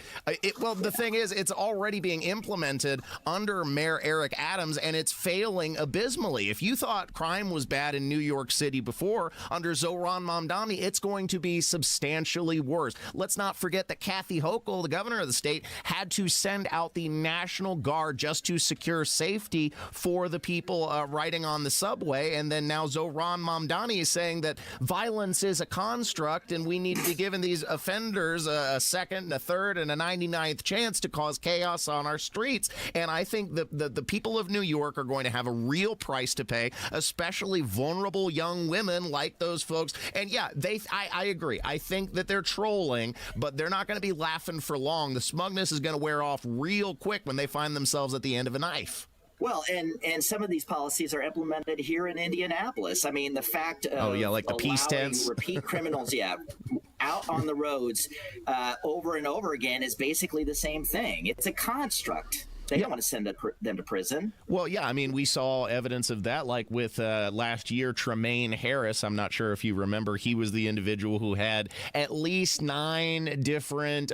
Well, the thing is, it's already being implemented under Mayor Eric Adams, and it's failing abysmally. If you thought crime was bad in New York City before, under Zohran Mamdani, it's going to be substantially worse. Let's not forget that Kathy Hochul, the governor of the state, had to send out the National Guard just to secure safety for the people riding on the subway. And then now Zohran Mamdani is saying that violence is a construct and we need to be giving these offenders a second, a third, and a 99th chance to cause chaos on our streets. And I think the people of New York are going to have a real price to pay, especially vulnerable young women like those folks. And yeah, I agree. I think that they're trolling, but they're not going to be laughing for long. The smugness is going to wear off real quick when they find themselves at the end of a knife. Well, and some of these policies are implemented here in Indianapolis. I mean, the fact of like the peace tents, repeat criminals, out on the roads over and over again is basically the same thing. It's a construct. They don't want to send them to prison. Well, yeah, I mean, we saw evidence of that, like with last year, Tremaine Harris. I'm not sure if you remember. He was the individual who had at least 9 different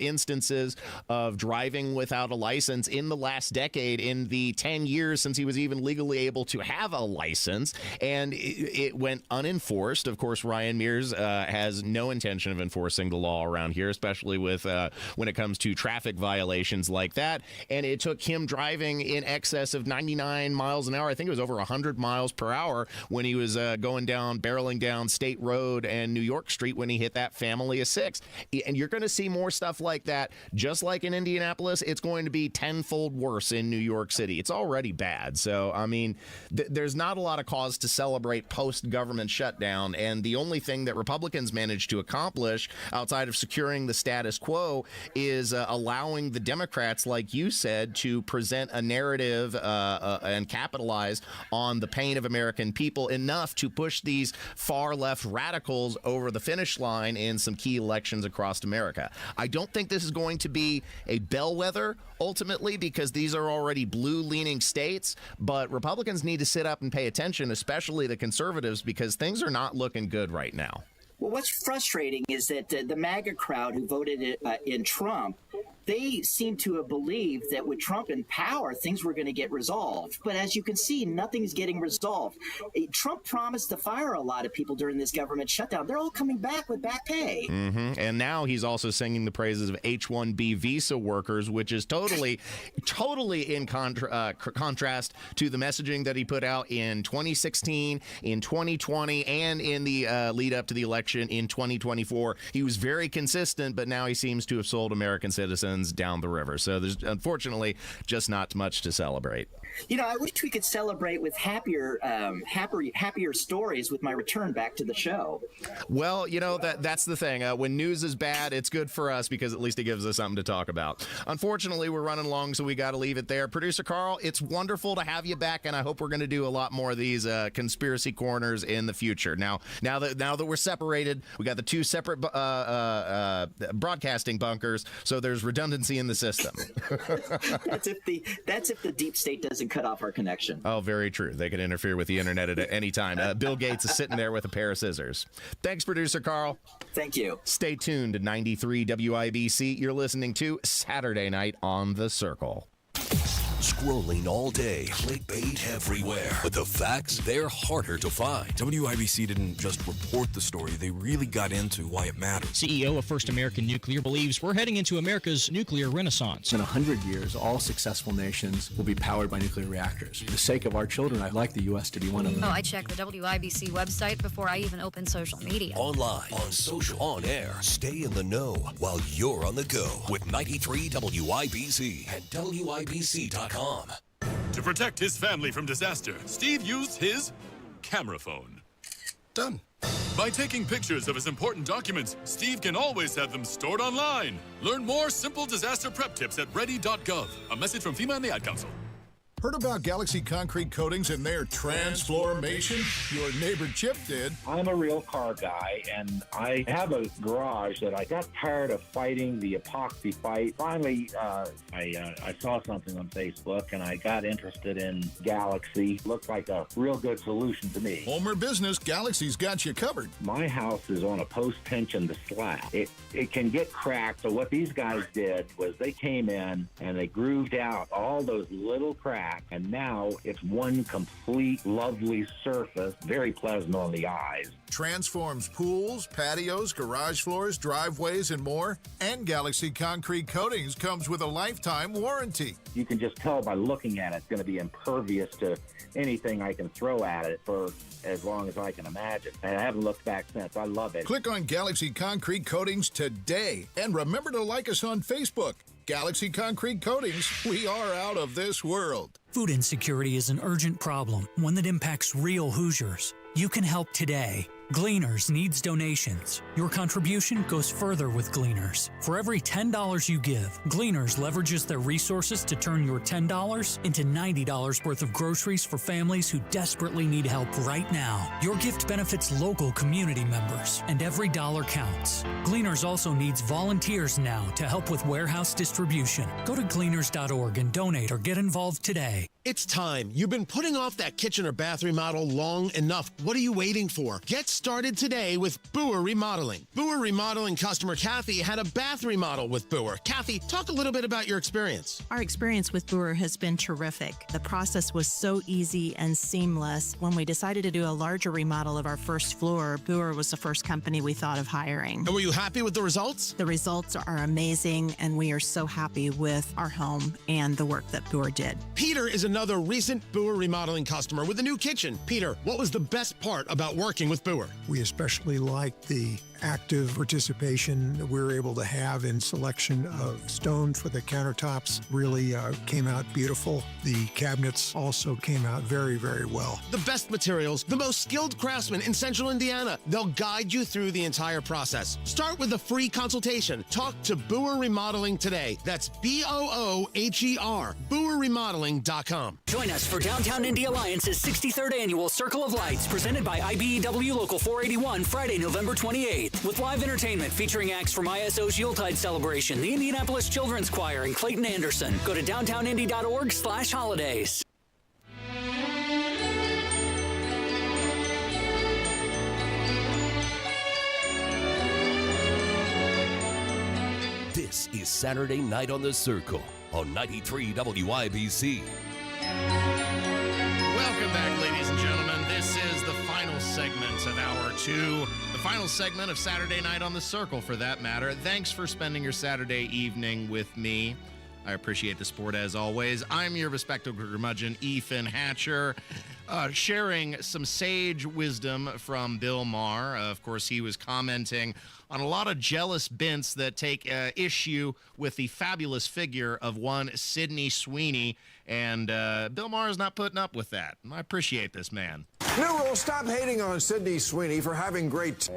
instances of driving without a license in the last decade, in the 10 years since he was even legally able to have a license, and it went unenforced. Of course, Ryan Mears has no intention of enforcing the law around here, especially with when it comes to traffic violations like that. And it took him driving in excess of 99 miles an hour. I think it was over 100 miles per hour when he was barreling down State Road and New York Street when he hit that family of 6. And you're going to see more stuff like that. Just like in Indianapolis, it's going to be tenfold worse in New York City. It's already bad. So, I mean, there's not a lot of cause to celebrate post-government shutdown. And the only thing that Republicans managed to accomplish outside of securing the status quo is allowing the Democrats, like you said, to present a narrative and capitalize on the pain of American people enough to push these far left radicals over the finish line in some key elections across America. I don't think this is going to be a bellwether ultimately, because these are already blue-leaning states, but Republicans need to sit up and pay attention, especially the conservatives, because things are not looking good right now. Well, what's frustrating is that the MAGA crowd who voted in Trump, they seem to have believed that with Trump in power, things were going to get resolved. But as you can see, nothing's getting resolved. Trump promised to fire a lot of people during this government shutdown. They're all coming back with back pay. Mm-hmm. And now he's also singing the praises of H-1B visa workers, which is totally in contrast to the messaging that he put out in 2016, in 2020, and in the lead up to the election in 2024. He was very consistent, but now he seems to have sold American citizens down the river. So there's unfortunately just not much to celebrate. You know, I wish we could celebrate with happier stories with my return back to the show. Well, you know, that's the thing. When news is bad, it's good for us because at least it gives us something to talk about. Unfortunately, we're running long, so we got to leave it there. Producer Carl, it's wonderful to have you back, and I hope we're going to do a lot more of these conspiracy corners in the future. Now that we're separated, we got the 2 separate broadcasting bunkers, so there's redundancy in the system. That's if the deep state doesn't cut off our connection. Oh, very true. They can interfere with the internet at any time. Bill Gates is sitting there with a pair of scissors. Thanks, Producer Carl. Thank you. Stay tuned to 93 WIBC. You're listening to Saturday Night on the Circle. Scrolling all day, clickbait everywhere. But the facts, they're harder to find. WIBC didn't just report the story, they really got into why it matters. CEO of First American Nuclear believes we're heading into America's nuclear renaissance. In 100 years, all successful nations will be powered by nuclear reactors. For the sake of our children, I'd like the U.S. to be one of them. Oh, I check the WIBC website before I even open social media. Online, on social, on air. Stay in the know while you're on the go with 93 WIBC and WIBC.com. To protect his family from disaster, Steve used his camera phone. Done. By taking pictures of his important documents, Steve can always have them stored online. Learn more simple disaster prep tips at ready.gov. A message from FEMA and the Ad Council. Heard about Galaxy Concrete Coatings and their transformation? Your neighbor Chip did. I'm a real car guy, and I have a garage that I got tired of fighting the epoxy fight. Finally, I saw something on Facebook, and I got interested in Galaxy. Looked like a real good solution to me. Homer business, Galaxy's got you covered. My house is on a post-tension slab. It can get cracked, so what these guys did was they came in and they grooved out all those little cracks, and now it's one complete lovely surface, very pleasant on the eyes. Transforms pools, patios, garage floors, driveways, and more. And Galaxy Concrete Coatings comes with a lifetime warranty. You can just tell by looking at it, it's going to be impervious to anything I can throw at it for as long as I can imagine. And I haven't looked back since. I love it. Click on Galaxy Concrete Coatings today. And remember to like us on Facebook. Galaxy Concrete Coatings, we are out of this world. Food insecurity is an urgent problem, one that impacts real Hoosiers. You can help today. Gleaners needs donations. Your contribution goes further with Gleaners. For every $10 you give, Gleaners leverages their resources to turn your $10 into $90 worth of groceries for families who desperately need help right now. Your gift benefits local community members, and every dollar counts. Gleaners also needs volunteers now to help with warehouse distribution. Go to gleaners.org and donate or get involved today. It's time. You've been putting off that kitchen or bath remodel long enough. What are you waiting for? Get started today with Boer Remodeling. Boer Remodeling customer Kathy had a bath remodel with Boer. Kathy, talk a little bit about your experience. Our experience with Boer has been terrific. The process was so easy and seamless. When we decided to do a larger remodel of our first floor, Boer was the first company we thought of hiring. And were you happy with the results? The results are amazing, and we are so happy with our home and the work that Boer did. Peter is another recent Boer Remodeling customer with a new kitchen. Peter, what was the best part about working with Boer? We especially liked the active participation that we were able to have in selection of stone for the countertops. Really came out beautiful. The cabinets also came out very, very well. The best materials, the most skilled craftsmen in Central Indiana. They'll guide you through the entire process. Start with a free consultation. Talk to Boer Remodeling today. That's BOOHER, BoerRemodeling.com. Join us for Downtown Indy Alliance's 63rd Annual Circle of Lights, presented by IBEW Local 481, Friday, November 28th. With live entertainment featuring acts from ISO's Yuletide Celebration, the Indianapolis Children's Choir, and Clayton Anderson. Go to downtownindy.org/holidays. This is Saturday Night on the Circle on 93 WIBC. Welcome back, ladies and gentlemen. This is the final segment of Hour 2. The final segment of Saturday Night on the Circle, for that matter. Thanks for spending your Saturday evening with me. I appreciate the support as always. I'm your respectable curmudgeon, Ethan Hatcher, sharing some sage wisdom from Bill Maher. Of course, he was commenting on a lot of jealous bints that take issue with the fabulous figure of one Sydney Sweeney, and Bill Maher is not putting up with that. And I appreciate this man. New rule, stop hating on Sydney Sweeney for having great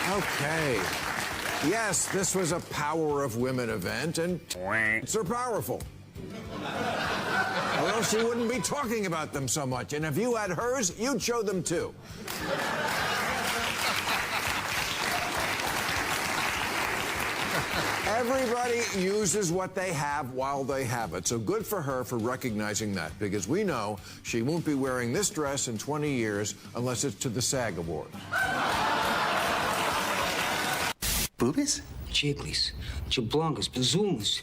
Okay. Yes, this was a Power of Women event, and they're powerful. Or else you wouldn't be talking about them so much. And if you had hers, you'd show them too. Everybody uses what they have while they have it. So good for her for recognizing that, because we know she won't be wearing this dress in 20 years unless it's to the SAG Awards. Boobies? Chicklys, Chablangas, Bazoomas.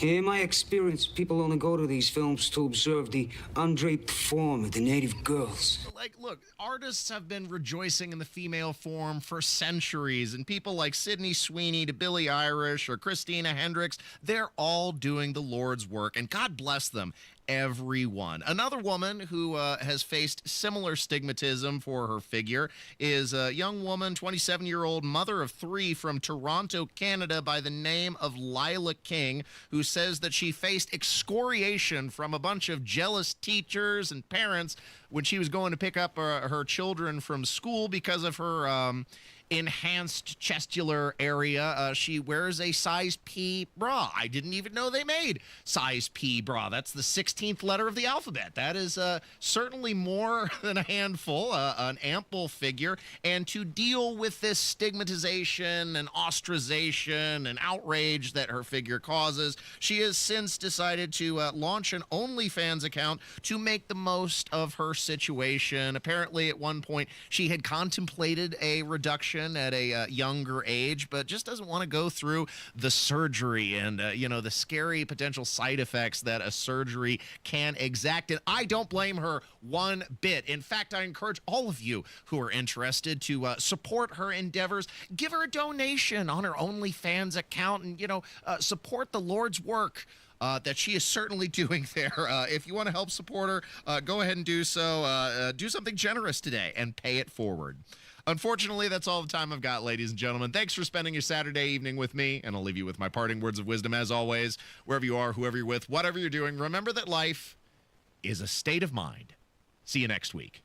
In my experience, people only go to these films to observe the undraped form of the native girls. Like, look, artists have been rejoicing in the female form for centuries, and people like Sydney Sweeney to Billie Eilish or Christina Hendricks, they're all doing the Lord's work, and God bless them. Everyone. Another woman who has faced similar stigmatism for her figure is a young woman, 27-year-old mother of 3 from Toronto, Canada by the name of Lila King, who says that she faced excoriation from a bunch of jealous teachers and parents when she was going to pick up her children from school because of her enhanced chestular area. She wears a size P bra. I didn't even know they made size P bra. That's the 16th letter of the alphabet. That is certainly more than a handful, an ample figure. And to deal with this stigmatization and ostracization and outrage that her figure causes, she has since decided to launch an OnlyFans account to make the most of her situation. Apparently, at one point, she had contemplated a reduction at a younger age, but just doesn't want to go through the surgery and, the scary potential side effects that a surgery can exact. And I don't blame her one bit. In fact, I encourage all of you who are interested to support her endeavors. Give her a donation on her OnlyFans account and, support the Lord's work that she is certainly doing there. If you want to help support her, go ahead and do so. Do something generous today and pay it forward. Unfortunately, that's all the time I've got, ladies and gentlemen. Thanks for spending your Saturday evening with me, and I'll leave you with my parting words of wisdom as always. Wherever you are, whoever you're with, whatever you're doing, remember that life is a state of mind. See you next week.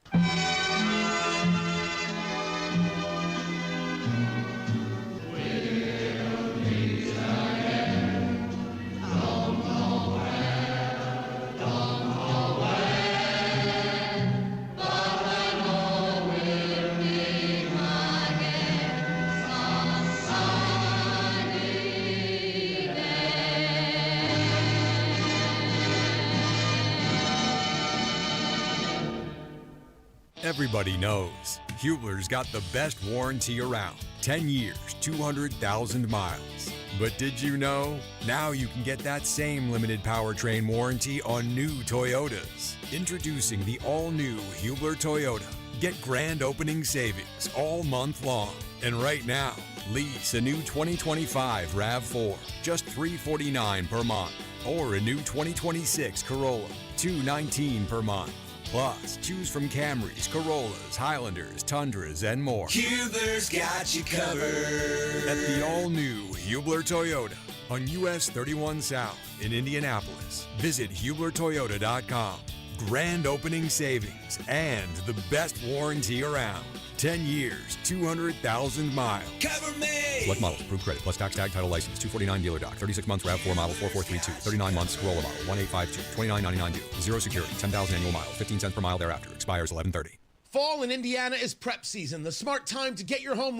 Everybody knows Hubler's got the best warranty around. 10 years, 200,000 miles. But did you know? Now you can get that same limited powertrain warranty on new Toyotas. Introducing the all-new Hubler Toyota. Get grand opening savings all month long. And right now, lease a new 2025 RAV4, just $349 per month. Or a new 2026 Corolla, $219 per month. Plus, choose from Camrys, Corollas, Highlanders, Tundras, and more. Hubler's got you covered. At the all-new Hubler Toyota on US 31 South in Indianapolis. Visit HublerToyota.com. Grand opening savings and the best warranty around. 10 years, 200,000 miles. Cover me! Select models, approved credit, plus tax tag title license, 249 dealer doc, 36 months RAV4 model 4432, 39 months Corolla model 1852, 29.99 due, 0 security, 10,000 annual miles, 15 cents per mile thereafter, expires 11/30. Fall in Indiana is prep season, the smart time to get your home ready.